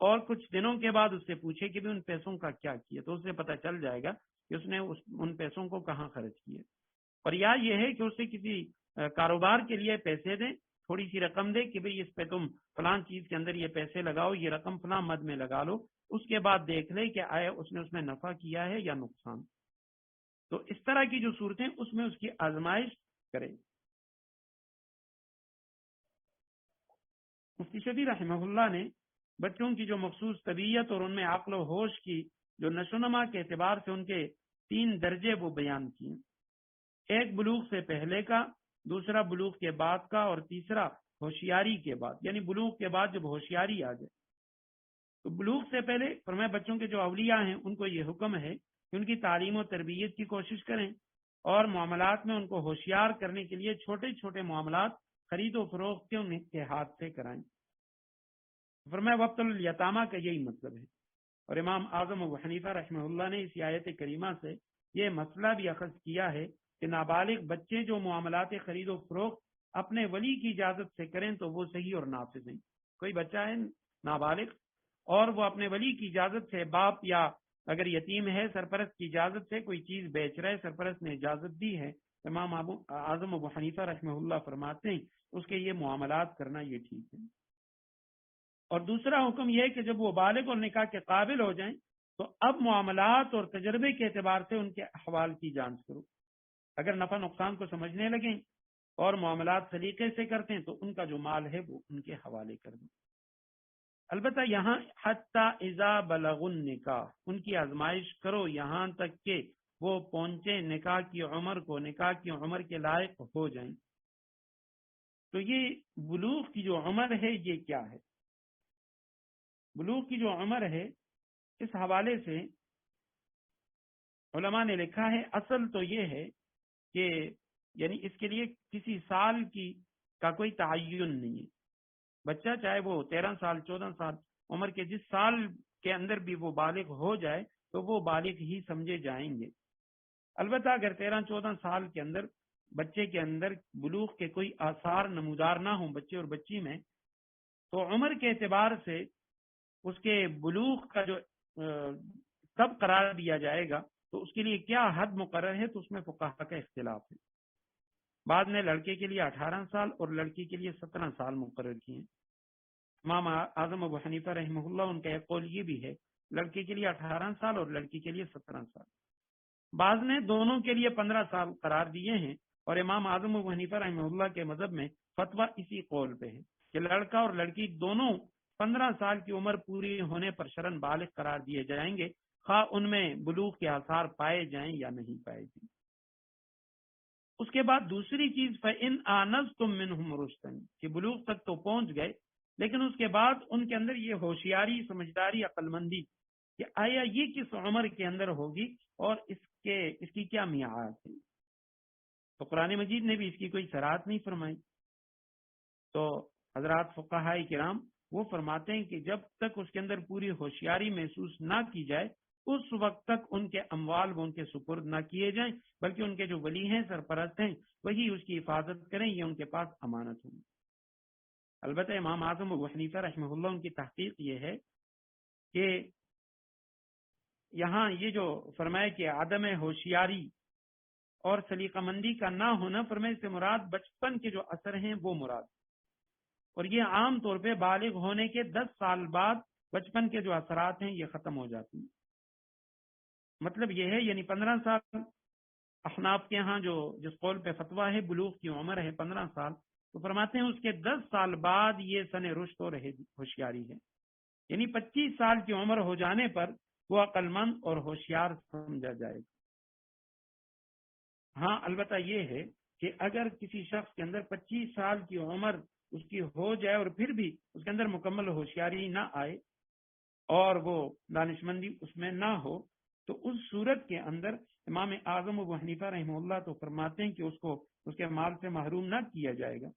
اور کچھ دنوں کے بعد اس سے پوچھے کہ بھی ان پیسوں کا کیا کیا، تو اسے پتہ چل جائے گا کہ اس نے ان پیسوں کو کہاں خرچ کیے. اور یا یہ ہے کہ اسے کسی کاروبار کے لیے پیسے دیں، تھوڑی سی رقم دے کہ بھئی اس پہ تم فلان چیز کے اندر یہ پیسے لگاؤ، یہ رقم فلان مد میں لگا لو، اس کے بعد دیکھ لے کہ آیا اس نے اس میں نفع کیا ہے یا نقصان. تو اس طرح کی جو صورتیں اس میں اس کی آزمائش کرے. مفتی شفیع رحمہ اللہ نے بچوں کی جو مخصوص طبیعت اور ان میں عقل و ہوش کی جو نشو و نما کے اعتبار سے ان کے 3 درجے وہ بیان کیے. ایک بلوغ سے پہلے کا، دوسرا بلوغ کے بعد کا، اور تیسرا ہوشیاری کے بعد، یعنی بلوغ کے بعد جب ہوشیاری آ جائے. تو بلوغ سے پہلے فرمایا بچوں کے جو اولیاء ہیں ان کو یہ حکم ہے کہ ان کی تعلیم و تربیت کی کوشش کریں اور معاملات میں ان کو ہوشیار کرنے کے لیے چھوٹے چھوٹے معاملات خرید و فروخت کے ان کے ہاتھ سے کرائیں. فرمایا وابتلوا الیتامہ کا یہی مطلب ہے. اور امام اعظم ابو حنیفہ رحمہ اللہ نے اس آیت کریمہ سے یہ مسئلہ بھی اخذ کیا ہے کہ نابالغ بچے جو معاملات خرید و فروخت اپنے ولی کی اجازت سے کریں تو وہ صحیح اور نافذ ہیں. کوئی بچہ ہے نابالغ اور وہ اپنے ولی کی اجازت سے، باپ یا اگر یتیم ہے سرپرست کی اجازت سے کوئی چیز بیچ رہا ہے، سرپرست نے اجازت دی ہے، امام اعظم ابو حنیفہ رحمہ اللہ فرماتے ہیں اس کے یہ معاملات کرنا یہ ٹھیک ہے. اور دوسرا حکم یہ ہے کہ جب وہ بالغ اور نکاح کے قابل ہو جائیں تو اب معاملات اور تجربے کے اعتبار سے ان کے احوال کی جانچ کرو. اگر نفع نقصان کو سمجھنے لگیں اور معاملات سلیقے سے کرتے ہیں تو ان کا جو مال ہے وہ ان کے حوالے کر دیں. البتہ یہاں حتی اذا بلغ النکاح، ان کی آزمائش کرو یہاں تک کہ وہ پہنچے نکاح کی عمر کو، نکاح کی عمر کے لائق ہو جائیں. تو یہ بلوغ کی جو عمر ہے یہ کیا ہے؟ بلوغ کی جو عمر ہے اس حوالے سے علماء نے لکھا ہے اصل تو یہ ہے کہ یعنی اس کے لیے کسی سال کا کوئی تعین نہیں ہے. بچہ چاہے وہ 13 سال 14 سال عمر کے جس سال کے اندر بھی وہ بالغ ہو جائے تو وہ بالغ ہی سمجھے جائیں گے۔ البتہ اگر 13-14 سال کے اندر بچے کے اندر بلوغ کے کوئی آثار نمودار نہ ہوں بچے اور بچی میں، تو عمر کے اعتبار سے اس کے بلوغ کا جو کب قرار دیا جائے گا تو اس کے لیے کیا حد مقرر ہے، تو اس میں فقہاء کا اختلاف ہے۔ بعد میں لڑکے کے لیے 18 سال اور لڑکی کے لیے 17 سال مقرر کیے ہیں۔ امام اعظم ابو حنیفہ رحمہ اللہ ان کا ایک قول یہ بھی ہے لڑکے کے لیے 18 سال اور لڑکی کے لیے 17 سال۔ بعض نے دونوں کے لیے 15 سال قرار دیے ہیں، اور امام اعظم ابو حنیفہ رحمہ اللہ کے مذہب میں فتویٰ اسی قول پہ ہے کہ لڑکا اور لڑکی دونوں 15 سال کی عمر پوری ہونے پر شرعاً بالغ قرار دیے جائیں گے، خواہ ان میں بلوغ کے آثار پائے جائیں یا نہیں پائے جائیں۔ اس کے بعد دوسری چیز فَإِنْ آنَسْتُم مِّنْهُمْ رُشْدًا، کہ بلوغ تک تو پہنچ گئے لیکن اس کے بعد ان کے اندر یہ ہوشیاری، سمجھداری، عقل مندی کہ آیا یہ کس عمر کے اندر ہوگی اور اس کی کیا میعاد ہے، تو قرآن مجید نے بھی اس کی کوئی شرائط نہیں فرمائی۔ تو حضرات فقہاء کرام وہ فرماتے ہیں کہ جب تک اس کے اندر پوری ہوشیاری محسوس نہ کی جائے اس وقت تک ان کے اموال وہ ان کے سپرد نہ کیے جائیں، بلکہ ان کے جو ولی ہیں، سرپرست ہیں، وہی اس کی حفاظت کریں، یہ ان کے پاس امانت ہوں۔ البتہ امام اعظم ابو حنیفہ رحمہ اللہ ان کی تحقیق یہ ہے کہ یہاں یہ جو فرمائے کہ عدم ہوشیاری اور سلیقہ مندی کا نہ ہونا، فرمائے سے مراد بچپن کے جو اثر ہیں وہ مراد، اور یہ عام طور پہ بالغ ہونے کے 10 سال بعد بچپن کے جو اثرات ہیں یہ ختم ہو جاتی ہیں۔ مطلب یہ ہے یعنی 15 سال احناف کے ہاں جو جس قول پہ فتویٰ ہے بلوغ کی عمر ہے 15 سال، تو فرماتے ہیں اس کے 10 سال بعد یہ سن رشد اور ہوشیاری ہے، یعنی 25 سال کی عمر ہو جانے پر وہ عقل مند اور ہوشیار سمجھا جائے گا۔ ہاں البتہ یہ ہے کہ اگر کسی شخص کے اندر 25 سال کی عمر اس کی ہو جائے اور پھر بھی اس کے اندر مکمل ہوشیاری نہ آئے اور وہ دانشمندی اس میں نہ ہو، تو اس صورت کے اندر امام اعظم ابو حنیفہ رحمہ اللہ تو فرماتے ہیں کہ اس کو اس کے مال سے محروم نہ کیا جائے گا،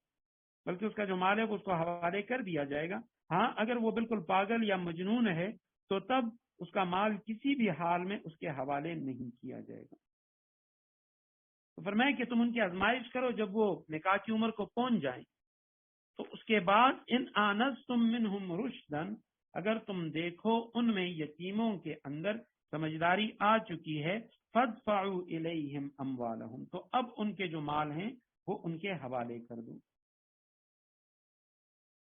بلکہ اس کا جو مال ہے وہ اس کو حوالے کر دیا جائے گا۔ ہاں اگر وہ بالکل پاگل یا مجنون ہے تو تب اس کا مال کسی بھی حال میں اس کے حوالے نہیں کیا جائے گا۔ تو فرمایا کہ تم ان کی آزمائش کرو، جب وہ نکاح کی عمر کو پہنچ جائیں تو اس کے بعد ان آنستم منہم رشدن، اگر تم دیکھو ان میں یتیموں کے اندر سمجھداری آ چکی ہے، فادفعوا الیہم اموالہم، تو اب ان کے جو مال ہیں وہ ان کے حوالے کر دو۔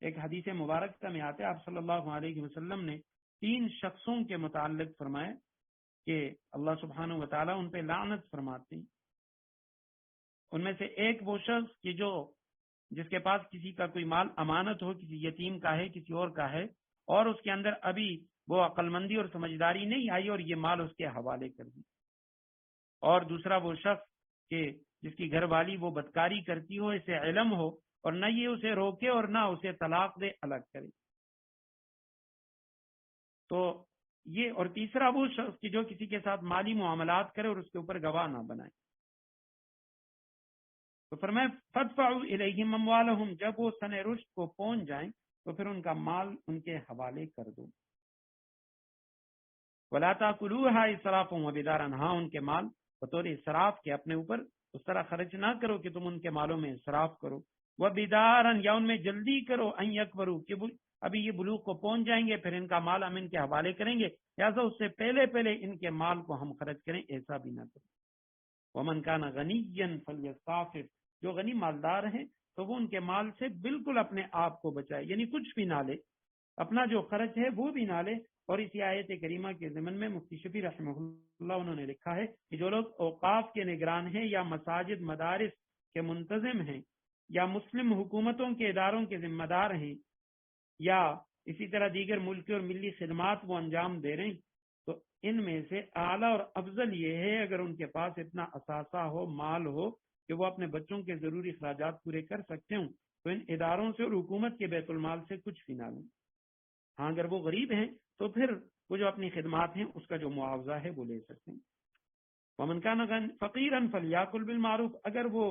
ایک حدیث مبارکہ میں آتے آپ صلی اللہ علیہ وسلم نے 3 شخصوں کے متعلق فرمایا کہ اللہ سبحانہ و تعالیٰ ان پہ لعنت فرماتے ہیں۔ ان میں سے ایک وہ شخص کہ جس کے پاس کسی کا کوئی مال امانت ہو، کسی یتیم کا ہے، کسی اور کا ہے، اور اس کے اندر ابھی وہ عقل مندی اور سمجھداری نہیں آئی اور یہ مال اس کے حوالے کر دی۔ اور دوسرا وہ شخص کہ جس کی گھر والی وہ بدکاری کرتی ہو، اسے علم ہو اور نہ یہ اسے روکے اور نہ اسے طلاق دے، الگ کرے۔ تو یہ، اور تیسرا وہ شخص کہ جو کسی کے ساتھ مالی معاملات کرے اور اس کے اوپر گواہ نہ بنائے۔ تو فرمائے فادفعوا الیہم اموالہم، جب وہ سن رشد کو پہنچ جائیں تو پھر ان کا مال ان کے حوالے کر دو۔ ولا تاکلوھا اسرافا وبدارا، ہاں ان کے مال بطور اسراف کے اپنے اوپر اس طرح خرچ نہ کرو کہ تم ان کے مالوں میں اسراف کرو، وبدارا یا ان میں جلدی کرو، ان یکبروا کہ ابھی یہ بلوغ کو پہنچ جائیں گے پھر ان کا مال ہم ان کے حوالے کریں گے، لہٰذا اس سے پہلے پہلے ان کے مال کو ہم خرچ کریں، ایسا بھی نہ کرو۔ ومن کان غنیا فلیستعفف، جو غنی مالدار ہیں تو وہ ان کے مال سے بالکل اپنے آپ کو بچائے، یعنی کچھ بھی نہ لے، اپنا جو خرچ ہے وہ بھی نہ لے۔ اور اسی آیت کریمہ کے ضمن میں مفتی شفیع رحمہ اللہ انہوں نے لکھا ہے کہ جو لوگ اوقاف کے نگران ہیں یا مساجد مدارس کے منتظم ہیں یا مسلم حکومتوں کے اداروں کے ذمہ دار ہیں یا اسی طرح دیگر ملکی اور ملی خدمات وہ انجام دے رہے ہیں، تو ان میں سے اعلیٰ اور افضل یہ ہے اگر ان کے پاس اتنا اثاثہ ہو، مال ہو کہ وہ اپنے بچوں کے ضروری اخراجات پورے کر سکتے ہوں، تو ان اداروں سے اور حکومت کے بیت المال سے کچھ بھی نہ لیں۔ ہاں اگر وہ غریب ہیں تو پھر وہ جو اپنی خدمات ہیں اس کا جو معاوضہ ہے وہ لے سکتے ہیں۔ ومن کان فقیرا فلیاکل بالمعروف، اگر وہ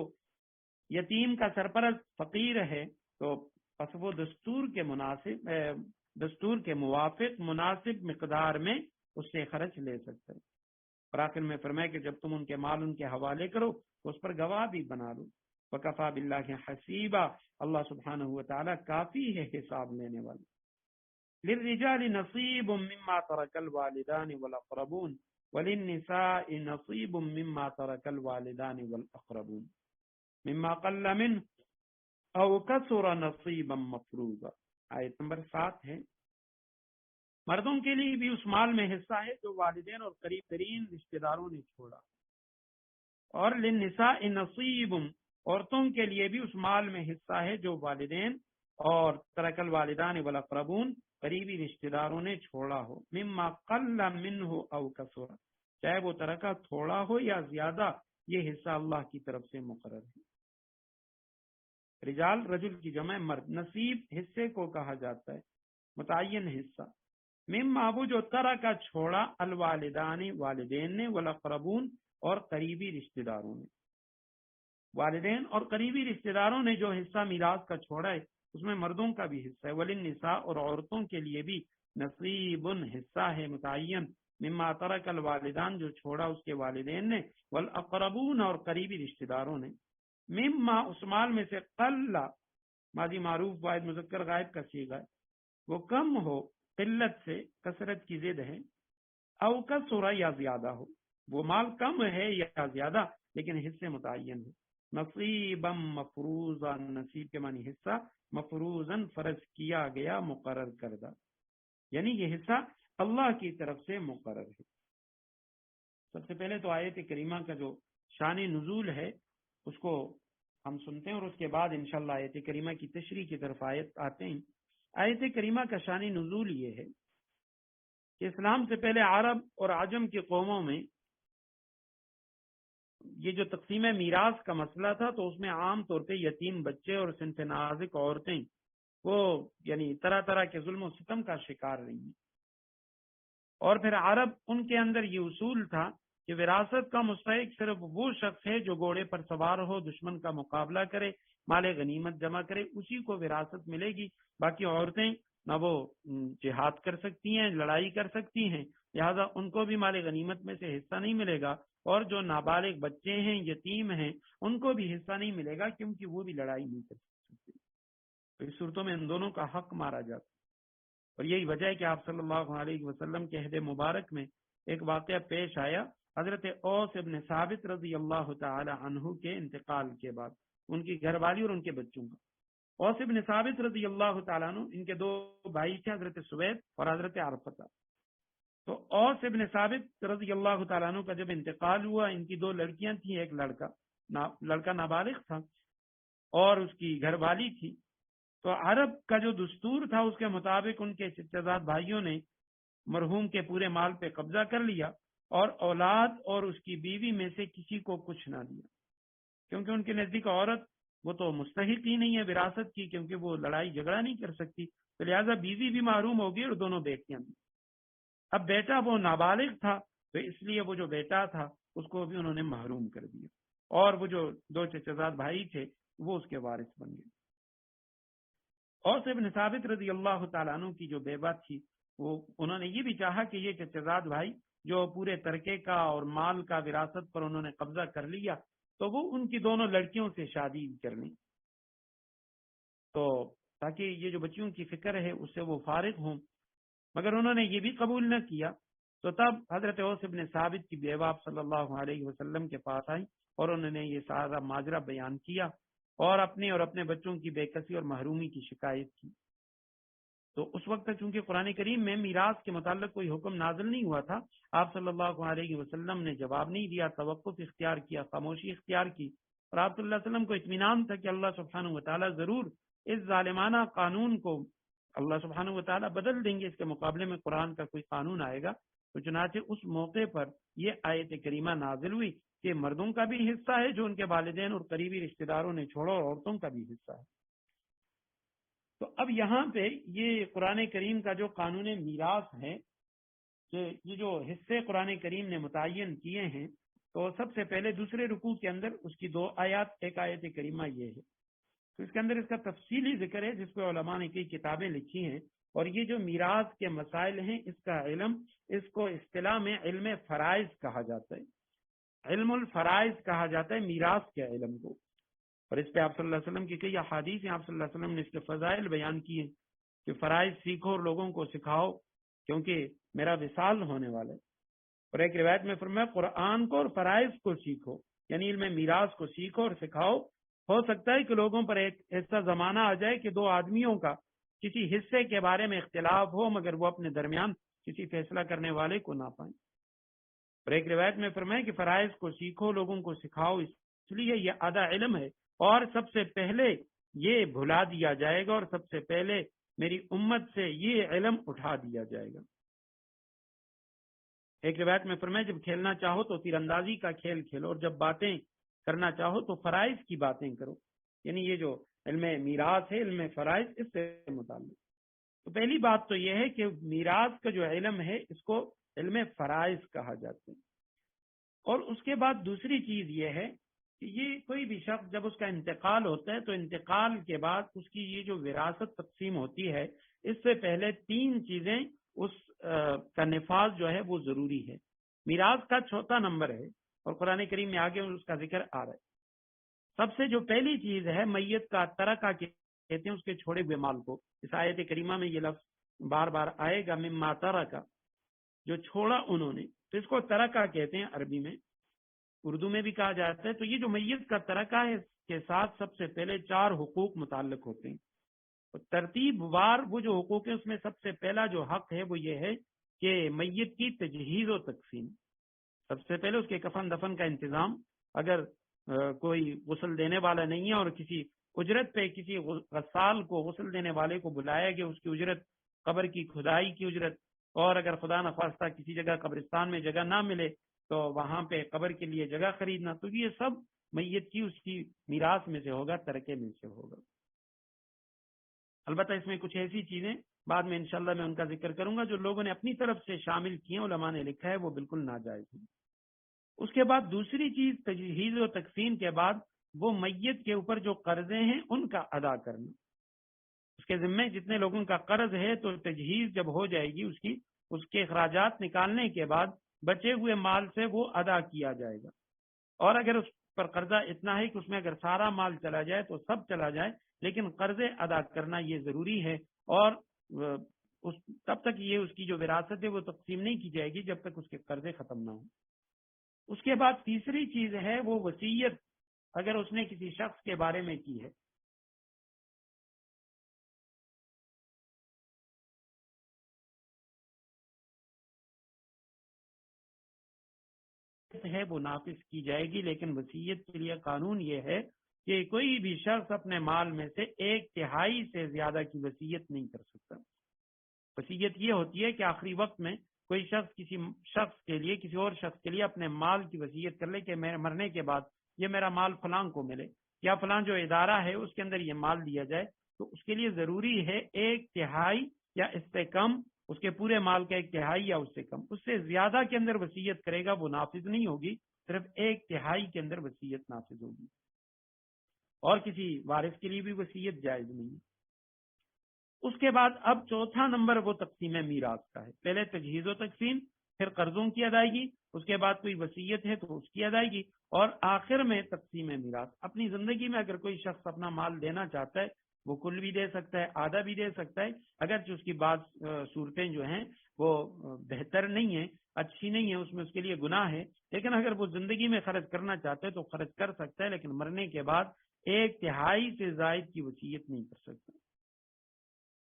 یتیم کا سرپرست فقیر ہے تو بس وہ دستور کے موافق مناسب مقدار میں اس سے خرچ لے سکتے ہیں۔ اور آخر میں فرمایا کہ جب تم ان کے مال ان کے حوالے کرو تو اس پر گواہ بھی بنا لو۔ وَكَفَى بِاللَّهِ حَسِيبًا، اللہ سبحانہ وتعالی کافی ہے حساب لینے والا۔ لِلرِّجَالِ نَصِيبٌ مِّمَّا تَرَكَ الْوَالِدَانِ وَالْأَقْرَبُونَ وَلِلنِّسَاءِ نَصِيبٌ مِّمَّا تَرَكَ الْوَالِدَانِ وَالْأَقْرَبُونَ مِمَّا قَلَّ مِنْهُ أَوْ كَثُرَ نَصِيبًا مَّفْرُوضًا۔ آیت نمبر 7 ہے۔ مردوں کے لیے بھی اس مال میں حصہ ہے جو والدین اور قریب ترین رشتہ داروں نے چھوڑا، اور للنساء نصیب، عورتوں کے لیے بھی اس مال میں حصہ ہے جو والدین اور ترک الوالدان والاقربون قریبی رشتہ داروں نے چھوڑا ہو، مما قل منہ او کثر، چاہے وہ ترکہ تھوڑا ہو یا زیادہ، یہ حصہ اللہ کی طرف سے مقرر ہے۔ رجال رجل کی جمع مرد، نصیب حصے کو کہا جاتا ہے، متعین حصہ، مما وہ جو ترکہ چھوڑا الوالدان والدین نے والاقربون اور قریبی رشتہ داروں نے، والدین اور قریبی رشتہ داروں نے جو حصہ میراث کا چھوڑا ہے اس میں مردوں کا بھی حصہ ہے، وللنساء اور عورتوں کے لیے بھی نصیب حصہ ہے متعین، مما ترک الوالدان جو چھوڑا اس کے والدین نے، والاقربون اور قریبی رشتہ داروں نے، مما اس مال میں سے قل، ماضی معروف واحد مذکر غائب کا صیغہ ہے، وہ کم ہو، قلت سے کثرت کی ضد ہے، او کثر یا زیادہ ہو، وہ مال کم ہے یا زیادہ لیکن حصے متعین ہے، نصیبا مفروضا، نصیب کے معنی حصہ، مفروضا فرض کیا گیا، مقرر کردہ، یعنی یہ حصہ اللہ کی طرف سے مقرر ہے۔ سب سے پہلے تو آیت کریمہ کا جو شان نزول ہے اس کو ہم سنتے ہیں اور اس کے بعد انشاءاللہ آیت کریمہ کی تشریح کی طرف آتے ہیں۔ آیت کریمہ کا شان نزول یہ ہے کہ اسلام سے پہلے عرب اور عجم کی قوموں میں یہ جو تقسیم میراث کا مسئلہ تھا تو اس میں عام طور پہ یتیم بچے اور صنف نازک عورتیں وہ یعنی طرح طرح کے ظلم و ستم کا شکار رہی ہیں، اور پھر عرب ان کے اندر یہ اصول تھا کہ وراثت کا مستحق صرف وہ شخص ہے جو گھوڑے پر سوار ہو، دشمن کا مقابلہ کرے، مال غنیمت جمع کرے، اسی کو وراثت ملے گی، باقی عورتیں نہ وہ جہاد کر سکتی ہیں، لڑائی کر سکتی ہیں، لہذا ان کو بھی مال غنیمت میں سے حصہ نہیں ملے گا، اور جو نابالغ بچے ہیں، یتیم ہیں، ان کو بھی حصہ نہیں ملے گا کیونکہ وہ بھی لڑائی نہیں کر سکتے۔ تو اس صورتوں میں ان دونوں کا حق مارا جاتا، اور یہی وجہ ہے کہ آپ صلی اللہ علیہ وسلم کے عہد مبارک میں ایک واقعہ پیش آیا حضرت اوس ابن ثابت رضی اللہ تعالی عنہ کے انتقال کے بعد، ان کی گھر والی اور ان کے بچوں کا۔ اوس ابن ثابت رضی اللہ تعالیٰ عنہ، ان کے دو بھائی تھے، حضرت سوید اور حضرت عرفہ۔ تو اوس ابن ثابت رضی اللہ تعالیٰ عنہ کا جب انتقال ہوا، ان کی دو لڑکیاں تھیں، ایک لڑکا نابالغ تھا اور اس کی گھر والی تھی۔ تو عرب کا جو دستور تھا اس کے مطابق ان کے چچا زاد بھائیوں نے مرحوم کے پورے مال پہ قبضہ کر لیا اور اولاد اور اس کی بیوی میں سے کسی کو کچھ نہ دیا، کیونکہ ان کے نزدیک عورت وہ تو مستحق ہی نہیں ہے وراثت کی، کیونکہ وہ لڑائی جھگڑا نہیں کر سکتی، تو لہٰذا بیوی بھی محروم ہوگی اور دونوں بیٹیاں بھی۔ اب بیٹا وہ نابالغ تھا تو اس لیے وہ جو بیٹا تھا اس کو بھی انہوں نے محروم کر دیا، اور وہ جو دو چچا زاد بھائی تھے وہ اس کے وارث بن گئے۔ اوس ابن ثابت رضی اللہ تعالیٰ عنہ کی جو بیوہ تھی، وہ انہوں نے یہ بھی چاہا کہ یہ چچا زاد بھائی جو پورے ترکے کا اور مال کا وراثت پر انہوں نے قبضہ کر لیا، تو وہ ان کی دونوں لڑکیوں سے شادی کر لیں، تو تاکہ یہ جو بچیوں کی فکر ہے اس سے وہ فارغ ہوں، مگر انہوں نے یہ بھی قبول نہ کیا۔ تو تب حضرت اوس ابن ثابت کی بیوہ آپ صلی اللہ علیہ وسلم کے پاس آئی اور انہوں نے یہ سارا ماجرا بیان کیا اور اپنے اور اپنے بچوں کی بے کسی اور محرومی کی شکایت کی۔ تو اس وقت چونکہ قرآن کریم میں میراث کے متعلق کوئی حکم نازل نہیں ہوا تھا، آپ صلی اللہ علیہ وسلم نے جواب نہیں دیا، توقف اختیار کیا، خاموشی اختیار کی، اور آپ صلی اللہ علیہ وسلم کو اطمینان تھا کہ اللہ سبحانہ وتعالی ضرور اس ظالمانہ قانون کو اللہ سبحانہ وتعالی بدل دیں گے، اس کے مقابلے میں قرآن کا کوئی قانون آئے گا۔ تو چنانچہ اس موقع پر یہ آیت کریمہ نازل ہوئی کہ مردوں کا بھی حصہ ہے جو ان کے والدین اور قریبی رشتہ داروں نے چھوڑا، اور عورتوں کا بھی حصہ ہے۔ تو اب یہاں پہ یہ قرآن کریم کا جو قانون میراث ہے کہ یہ جو حصے قرآن کریم نے متعین کیے ہیں، تو سب سے پہلے دوسرے رکوع کے اندر اس کی دو آیات، ایک آیت کریمہ یہ ہے تو اس کے اندر اس کا تفصیلی ذکر ہے جس پہ علماء نے کئی کتابیں لکھی ہیں. اور یہ جو میراث کے مسائل ہیں اس کا علم، اس کو اصطلاح میں علم فرائض کہا جاتا ہے. علم الفرائض کہا جاتا ہے میراث کے علم کو. اور اس پہ آپ صلی اللہ علیہ وسلم کی کئی احادیث ہیں. آپ صلی اللہ علیہ وسلم نے اس کے فضائل بیان کیے کہ فرائض سیکھو اور لوگوں کو سکھاؤ کیونکہ میرا وصال ہونے والا ہے. اور ایک روایت میں فرمایا قرآن کو اور فرائض کو سیکھو، یعنی علم میراث کو سیکھو اور سکھاؤ. ہو سکتا ہے کہ لوگوں پر ایک ایسا زمانہ آ جائے کہ دو آدمیوں کا کسی حصے کے بارے میں اختلاف ہو مگر وہ اپنے درمیان کسی فیصلہ کرنے والے کو نہ پائیں. اور ایک روایت میں فرمایا کہ فرائض کو سیکھو، لوگوں کو سکھاؤ، اس لیے یہ آدھا علم ہے اور سب سے پہلے یہ بھلا دیا جائے گا اور سب سے پہلے میری امت سے یہ علم اٹھا دیا جائے گا. ایک روایت میں فرمایا جب کھیلنا چاہو تو تیر اندازی کا کھیل کھیلو اور جب باتیں کرنا چاہو تو فرائض کی باتیں کرو. یعنی یہ جو علم میراث ہے، علم فرائض، اس سے متعلق. تو پہلی بات تو یہ ہے کہ میراث کا جو علم ہے اس کو علم فرائض کہا جاتا ہے. اور اس کے بعد دوسری چیز یہ ہے کہ یہ کوئی بھی شخص جب اس کا انتقال ہوتا ہے تو انتقال کے بعد اس کی یہ جو وراثت تقسیم ہوتی ہے اس سے پہلے تین چیزیں اس کا نفاذ جو ہے وہ ضروری ہے. میراث کا چوتھا نمبر ہے اور قرآن کریم میں آگے اس کا ذکر آ رہا ہے. سب سے جو پہلی چیز ہے میت کا ترکہ کہتے ہیں اس کے چھوڑے ہوئے مال کو. اس آیت کریمہ میں یہ لفظ بار بار آئے گا، مما ترکہ، جو چھوڑا انہوں نے. تو اس کو ترکہ کہتے ہیں عربی میں، اردو میں بھی کہا جاتا ہے. تو یہ جو میت کا ترکہ ہے اس کے ساتھ سب سے پہلے چار حقوق متعلق ہوتے ہیں. ترتیب وار وہ جو حقوق ہیں اس میں سب سے پہلا جو حق ہے وہ یہ ہے کہ میت کی تجہیز و تقسیم. سب سے پہلے اس کے کفن دفن کا انتظام. اگر کوئی غسل دینے والا نہیں ہے اور کسی اجرت پہ کسی غسال کو غسل دینے والے کو بلایا گیا، اس کی اجرت قبر کی کھدائی کی اجرت، اور اگر خدا نخواستہ کسی جگہ قبرستان میں جگہ نہ ملے تو وہاں پہ قبر کے لیے جگہ خریدنا، تو یہ سب میت کی اس کی میراث میں سے ہوگا، ترکے میں سے ہوگا. البتہ اس میں کچھ ایسی چیزیں بعد میں انشاءاللہ میں ان کا ذکر کروں گا جو لوگوں نے اپنی طرف سے شامل کیے ہیں، علماء نے لکھا ہے وہ بالکل ناجائز ہیں. اس کے بعد دوسری چیز تجہیز و تقسیم کے بعد وہ میت کے اوپر جو قرضے ہیں ان کا ادا کرنا. اس کے ذمے جتنے لوگوں کا قرض ہے تو تجہیز جب ہو جائے گی اس کے اخراجات نکالنے کے بعد بچے ہوئے مال سے وہ ادا کیا جائے گا. اور اگر اس پر قرضہ اتنا ہے کہ اس میں اگر سارا مال چلا جائے تو سب چلا جائے، لیکن قرضے ادا کرنا یہ ضروری ہے. اور تب تک یہ اس کی جو وراثت ہے وہ تقسیم نہیں کی جائے گی جب تک اس کے قرضے ختم نہ ہوں. اس کے بعد تیسری چیز ہے وہ وصیت، اگر اس نے کسی شخص کے بارے میں کی ہے. ہے وہ نافذ کی جائے گی، لیکن وصیت کے لیے قانون یہ ہے کہ کوئی بھی شخص اپنے مال میں سے 1/3 سے زیادہ کی وصیت نہیں کر سکتا. وصیت یہ ہوتی ہے کہ آخری وقت میں کوئی شخص کسی شخص کے لیے، کسی اور شخص کے لیے اپنے مال کی وصیت کر لے کہ میرے مرنے کے بعد یہ میرا مال فلاں کو ملے، یا فلاں جو ادارہ ہے اس کے اندر یہ مال دیا جائے. تو اس کے لیے ضروری ہے 1/3 یا اس سے کم، اس کے پورے مال کا 1/3 یا اس سے کم. اس سے زیادہ کے اندر وصیت کرے گا وہ نافذ نہیں ہوگی، صرف 1/3 کے اندر وصیت نافذ ہوگی. اور کسی وارث کے لیے بھی وصیت جائز نہیں. اس کے بعد اب چوتھا نمبر وہ تقسیم میراث کا ہے. پہلے تجہیز و تقسیم، پھر قرضوں کی ادائیگی، اس کے بعد کوئی وصیت ہے تو اس کی ادائیگی، اور آخر میں تقسیم میراث. اپنی زندگی میں اگر کوئی شخص اپنا مال دینا چاہتا ہے وہ کل بھی دے سکتا ہے، آدھا بھی دے سکتا ہے. اگرچہ اس کی بعض صورتیں جو ہیں وہ بہتر نہیں ہیں، اچھی نہیں ہیں، اس میں اس کے لیے گناہ ہے، لیکن اگر وہ زندگی میں خرچ کرنا چاہتا ہے تو خرچ کر سکتا ہے، لیکن مرنے کے بعد 1/3 سے زائد کی وصیت نہیں کر سکتا.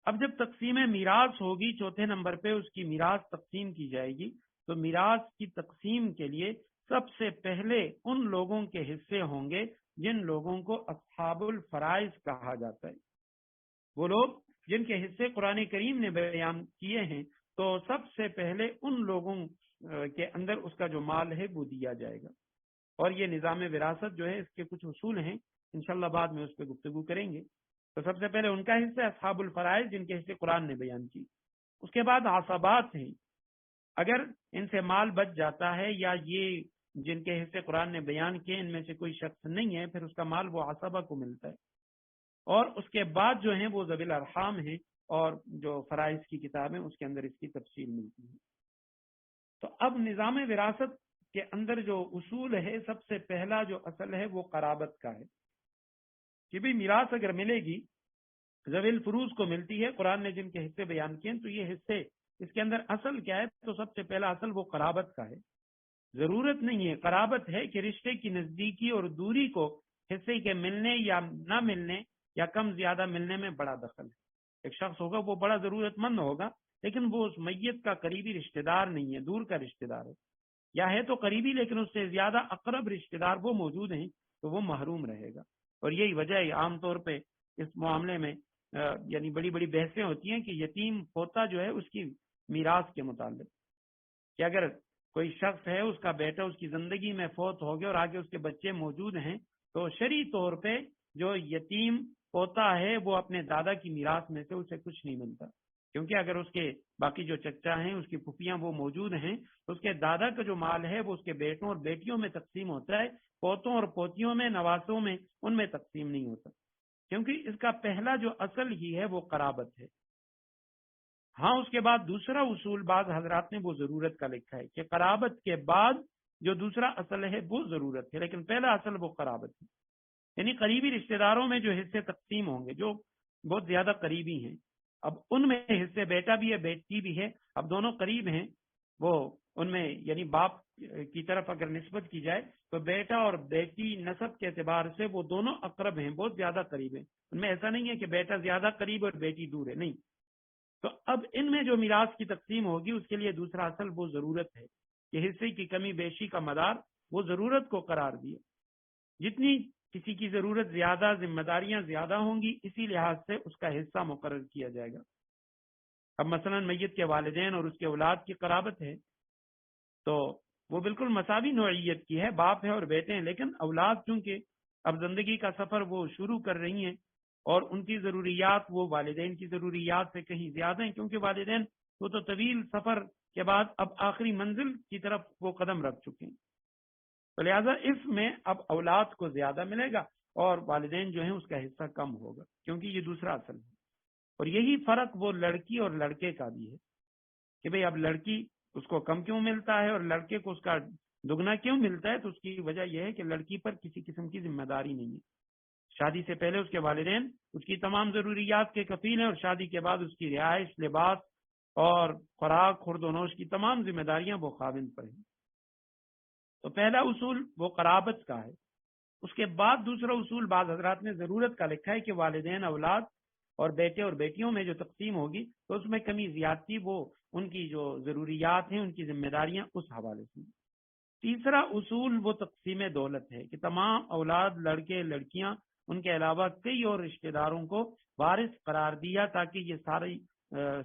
اب جب تقسیم میراث ہوگی، چوتھے نمبر پہ اس کی میراث تقسیم کی جائے گی. تو میراث کی تقسیم کے لیے سب سے پہلے ان لوگوں کے حصے ہوں گے جن لوگوں کو اصحاب الفرائض کہا جاتا ہے. وہ لوگ جن کے حصے قرآن کریم نے بیان کیے ہیں، تو سب سے پہلے ان لوگوں کے اندر اس کا جو مال ہے وہ دیا جائے گا. اور یہ نظام وراثت جو ہے اس کے کچھ اصول ہیں، انشاءاللہ بعد میں اس پہ گفتگو کریں گے. تو سب سے پہلے ان کا حصہ اصحاب الفرائض جن کے حصے قرآن نے بیان کی. اس کے بعد عصبات ہیں، اگر ان سے مال بچ جاتا ہے یا یہ جن کے حصے قرآن نے بیان کیے ان میں سے کوئی شخص نہیں ہے، پھر اس کا مال وہ عصبہ کو ملتا ہے. اور اس کے بعد جو ہیں وہ ذوی الارحام ہیں، اور جو فرائض کی کتاب ہے اس کے اندر اس کی تفصیل ملتی ہے۔ تو اب نظام وراثت کے اندر جو اصول ہے، سب سے پہلا جو اصل ہے وہ قرابت کا ہے کہ بھی میراث اگر ملے گی، ذوی الفروض کو ملتی ہے، قرآن نے جن کے حصے بیان کیے تو یہ حصے اس کے اندر اصل کیا ہے؟ تو سب سے پہلا اصل وہ قرابت کا ہے۔ ضرورت نہیں ہے، قرابت ہے کہ رشتے کی نزدیکی اور دوری کو حصے کے ملنے یا نہ ملنے یا کم زیادہ ملنے میں بڑا دخل ہے۔ ایک شخص ہوگا وہ بڑا ضرورت مند ہوگا، لیکن وہ اس میت کا قریبی رشتہ دار نہیں ہے، دور کا رشتہ دار ہے، یا ہے تو قریبی لیکن اس سے زیادہ اقرب رشتہ دار وہ موجود ہیں تو وہ محروم رہے گا۔ اور یہی وجہ ہے عام طور پہ اس معاملے میں یعنی بڑی بڑی بحثیں ہوتی ہیں کہ یتیم پوتا جو ہے اس کی میراث کے متعلق، کہ اگر کوئی شخص ہے، اس کا بیٹا اس کی زندگی میں فوت ہو گیا اور آگے اس کے بچے موجود ہیں، تو شرعی طور پہ جو یتیم پوتا ہے وہ اپنے دادا کی میراث میں سے اسے کچھ نہیں ملتا، کیونکہ اگر اس کے باقی جو چچا ہیں، اس کی پھوپھیاں وہ موجود ہیں، تو اس کے دادا کا جو مال ہے وہ اس کے بیٹوں اور بیٹیوں میں تقسیم ہوتا ہے، پوتوں اور پوتیوں میں، نواسوں میں، ان میں تقسیم نہیں ہوتا، کیونکہ اس کا پہلا جو اصل ہی ہے وہ قرابت ہے۔ ہاں اس کے بعد دوسرا اصول بعض حضرات نے وہ ضرورت کا لکھا ہے کہ قرابت کے بعد جو دوسرا اصل ہے وہ ضرورت ہے، لیکن پہلا اصل وہ قرابت ہے، یعنی قریبی رشتہ داروں میں جو حصے تقسیم ہوں گے جو بہت زیادہ قریبی ہیں، اب ان میں حصے بیٹا بھی ہے بیٹی بھی ہے، اب دونوں قریب ہیں، وہ ان میں یعنی باپ کی طرف اگر نسبت کی جائے تو بیٹا اور بیٹی نسب کے اعتبار سے وہ دونوں اقرب ہیں، بہت زیادہ قریب ہیں، ان میں ایسا نہیں ہے کہ بیٹا زیادہ قریب اور بیٹی دور ہے، نہیں۔ تو اب ان میں جو میراث کی تقسیم ہوگی اس کے لیے دوسرا اصل وہ ضرورت ہے کہ حصے کی کمی بیشی کا مدار وہ ضرورت کو قرار دیا، جتنی کسی کی ضرورت زیادہ، ذمہ داریاں زیادہ ہوں گی، اسی لحاظ سے اس کا حصہ مقرر کیا جائے گا۔ اب مثلا میت کے والدین اور اس کے اولاد کی قرابت ہے تو وہ بالکل مساوی نوعیت کی ہے، باپ ہے اور بیٹے ہیں، لیکن اولاد چونکہ اب زندگی کا سفر وہ شروع کر رہی ہیں اور ان کی ضروریات وہ والدین کی ضروریات سے کہیں زیادہ ہیں، کیونکہ والدین وہ تو طویل سفر کے بعد اب آخری منزل کی طرف وہ قدم رکھ چکے ہیں، تو لہٰذا اس میں اب اولاد کو زیادہ ملے گا اور والدین جو ہیں اس کا حصہ کم ہوگا، کیونکہ یہ دوسرا اصل ہے۔ اور یہی فرق وہ لڑکی اور لڑکے کا بھی ہے کہ بھئی اب لڑکی اس کو کم کیوں ملتا ہے اور لڑکے کو اس کا دگنا کیوں ملتا ہے، تو اس کی وجہ یہ ہے کہ لڑکی پر کسی قسم کی ذمہ داری نہیں ہے، شادی سے پہلے اس کے والدین اس کی تمام ضروریات کے کفیل ہیں، اور شادی کے بعد اس کی رہائش، لباس اور خوراک، خورد و نوش کی تمام ذمہ داریاں وہ خاوند پر ہیں۔ تو پہلا اصول وہ قرابت کا ہے۔ اس کے بعد دوسرا اصول بعض حضرات نے ضرورت کا لکھا ہے کہ والدین، اولاد اور بیٹے اور بیٹیوں میں جو تقسیم ہوگی تو اس میں کمی زیادتی وہ ان کی جو ضروریات ہیں، ان کی ذمہ داریاں اس حوالے سے۔ تیسرا اصول وہ تقسیم دولت ہے کہ تمام اولاد، لڑکے لڑکیاں، ان کے علاوہ کئی اور رشتہ داروں کو وارث قرار دیا تاکہ یہ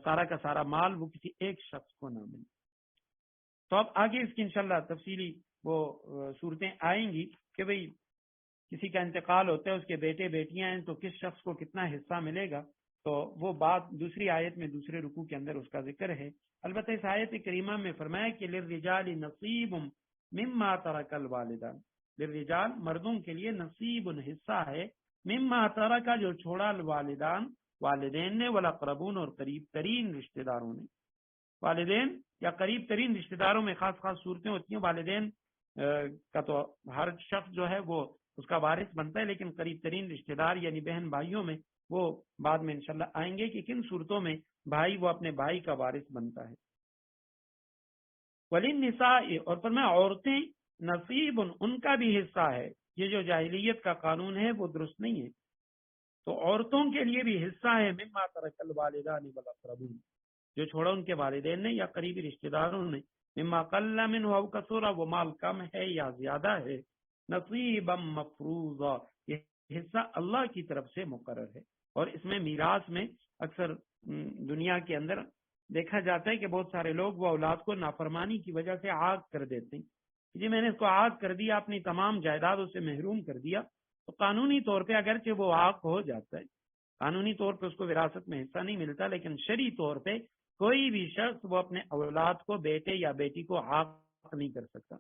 سارا کا سارا مال وہ کسی ایک شخص کو نہ ملے۔ تو اب آگے اس کی انشاءاللہ تفصیلی وہ صورتیں آئیں گی کہ بھئی کسی کا انتقال ہوتا ہے، اس کے بیٹے بیٹیاں ہیں تو کس شخص کو کتنا حصہ ملے گا، تو وہ بات دوسری آیت میں دوسرے رکوع کے اندر اس کا ذکر ہے۔ البتہ اس آیت کریمہ میں فرمایا کہ للرجال نصیب مما ترک الوالدان، للرجال مردوں کے لیے نصیب حصہ ہے، مما ترک جو چھوڑا الوالدان والدین نے، والاقربون اور قریب ترین رشتہ داروں نے۔ والدین یا قریب ترین رشتہ داروں میں خاص خاص صورتیں ہوتی ہیں، والدین کا تو ہر شخص جو ہے وہ اس کا وارث بنتا ہے، لیکن قریب ترین رشتہ دار یعنی بہن بھائیوں میں وہ بعد میں انشاءاللہ آئیں گے کہ کن صورتوں میں بھائی وہ اپنے بھائی کا وارث بنتا ہے۔ وللنساء اور فرمایا عورتیں نصیب ان کا بھی حصہ ہے، یہ جو جاہلیت کا قانون ہے وہ درست نہیں ہے، تو عورتوں کے لیے بھی حصہ ہے، مما ترک الوالدان والاقربون جو چھوڑا ان کے والدین نے یا قریبی رشتہ داروں نے، مما قل منه او کثر وہ مال کم ہے یا زیادہ ہے، نصیبا مفروضا یہ حصہ اللہ کی طرف سے مقرر ہے۔ اور اس میں میراث میں اکثر دنیا کے اندر دیکھا جاتا ہے کہ بہت سارے لوگ وہ اولاد کو نافرمانی کی وجہ سے عاق کر دیتے ہیں، جی میں نے اس کو عاق کر دیا، اپنی تمام جائیدادوں سے محروم کر دیا، تو قانونی طور پہ اگرچہ وہ عاق ہو جاتا ہے، قانونی طور پہ اس کو وراثت میں حصہ نہیں ملتا، لیکن شرعی طور پہ کوئی بھی شخص وہ اپنے اولاد کو، بیٹے یا بیٹی کو عاق نہیں کر سکتا،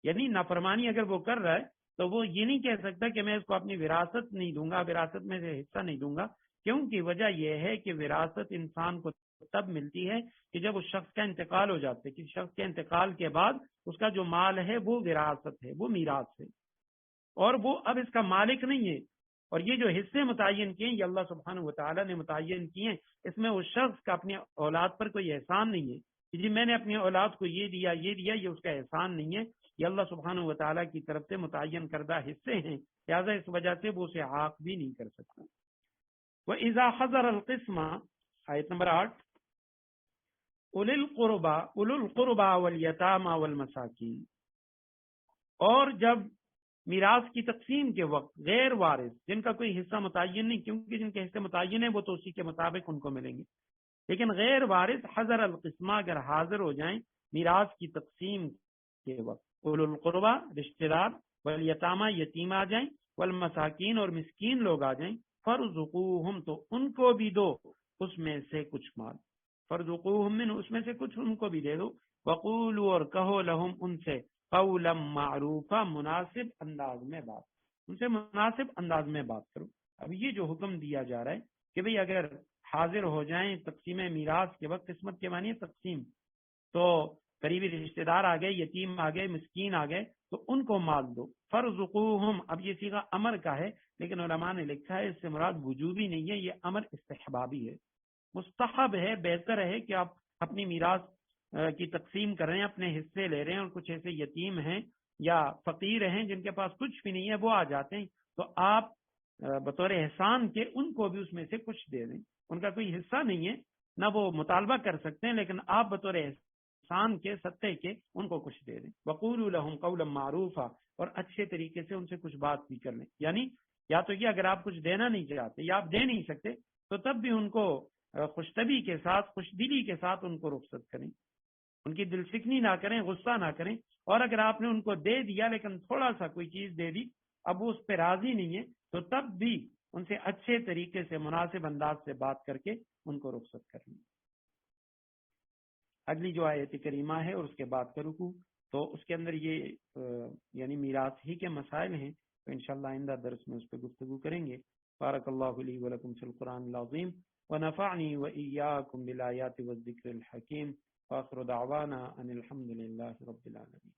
یعنی نافرمانی اگر وہ کر رہا ہے تو وہ یہ نہیں کہہ سکتا کہ میں اس کو اپنی وراثت نہیں دوں گا، وراثت میں سے حصہ نہیں دوں گا، کیونکہ وجہ یہ ہے کہ وراثت انسان کو تب ملتی ہے کہ جب اس شخص کا انتقال ہو جاتا ہے. کسی شخص کے انتقال کے بعد اس کا جو مال ہے وہ وراثت ہے، وہ میراث ہے، اور وہ اب اس کا مالک نہیں ہے. اور یہ جو حصے متعین کیے ہیں یہ اللہ سبحانہ و تعالیٰ نے متعین کیے ہیں، اس میں اس شخص کا اپنی اولاد پر کوئی احسان نہیں ہے کہ جی میں نے اپنی اولاد کو یہ دیا یہ دیا، یہ اس کا احسان نہیں ہے. یہ اللہ سبحانہ و تعالیٰ کی طرف سے متعین کردہ حصے ہیں، لہٰذا اس وجہ سے وہ اسے عاق بھی نہیں کر سکتا. وَإِذَا حَضَرَ الْقِسْمَ، آیت نمبر 8، اولو القربى والیتامى والمساکین، اور جب میراث کی تقسیم کے وقت غیر وارث جن کا کوئی حصہ متعین نہیں، کیونکہ جن کے حصے متعین ہیں وہ تو اسی کے مطابق ان کو ملیں گے، لیکن غیر وارث حضر القسمہ اگر حاضر ہو جائیں میراث کی تقسیم کے وقت، اولو القربى رشتہ دار، والیتامى یتیم آ جائیں، والمساکین اور مسکین لوگ آ جائیں، فرزقوہم تو ان کو بھی دو اس میں سے کچھ مال، فرزقوہم من اس میں سے کچھ ان کو بھی دے دو، وقولوا اور کہو لہم ان سے قولا معروفا مناسب انداز میں بات، ان سے مناسب انداز میں بات کرو. اب یہ جو حکم دیا جا رہا ہے کہ بھئی اگر حاضر ہو جائیں تقسیم میراث کے وقت، قسمت کے معنی تقسیم، تو قریبی رشتہ دار آ گئے، یتیم آ گئے، مسکین آ گئے، تو ان کو مال دو. فرزقوہم، اب یہ صیغہ امر کا ہے لیکن علماء نے لکھا ہے اس سے مراد وجوبی نہیں ہے، یہ امر استحبابی ہے، مستحب ہے، بہتر ہے کہ آپ اپنی میراث کی تقسیم کر رہے ہیں، اپنے حصے لے رہے ہیں، اور کچھ ایسے یتیم ہیں یا فقیر ہیں جن کے پاس کچھ بھی نہیں ہے وہ آ جاتے ہیں، تو آپ بطور احسان کے ان کو بھی اس میں سے کچھ دے دیں. ان کا کوئی حصہ نہیں ہے، نہ وہ مطالبہ کر سکتے ہیں، لیکن آپ بطور احسان کے صدقے کے ان کو کچھ دے دیں. وقولوا لهم قولا معروفا، اور اچھے طریقے سے ان سے کچھ بات بھی کر لیں. یعنی یا تو یہ اگر آپ کچھ دینا نہیں چاہتے یا آپ دے نہیں سکتے تو تب بھی ان کو خوش طبی کے ساتھ، خوش دلی کے ساتھ ان کو رخصت کریں، ان کی دل سکنی نہ کریں، غصہ نہ کریں. اور اگر آپ نے ان کو دے دیا لیکن تھوڑا سا کوئی چیز دے دی، اب وہ اس پہ راضی نہیں ہے، تو تب بھی ان سے اچھے طریقے سے مناسب انداز سے بات کر کے ان کو رخصت کر لیں. اگلی جو آیت کریمہ ہے اور اس کے بعد کا رکوع، تو اس کے اندر یہ یعنی میراث ہی کے مسائل ہیں، تو انشاءاللہ آئندہ درس میں اس پہ گفتگو کریں گے. بارک اللہ لی ولکم فی القرآن العظیم ونفعنی وإیاکم بالآیات والذکر الحکیم، وآخر دعوانا ان الحمد للہ رب العالمین.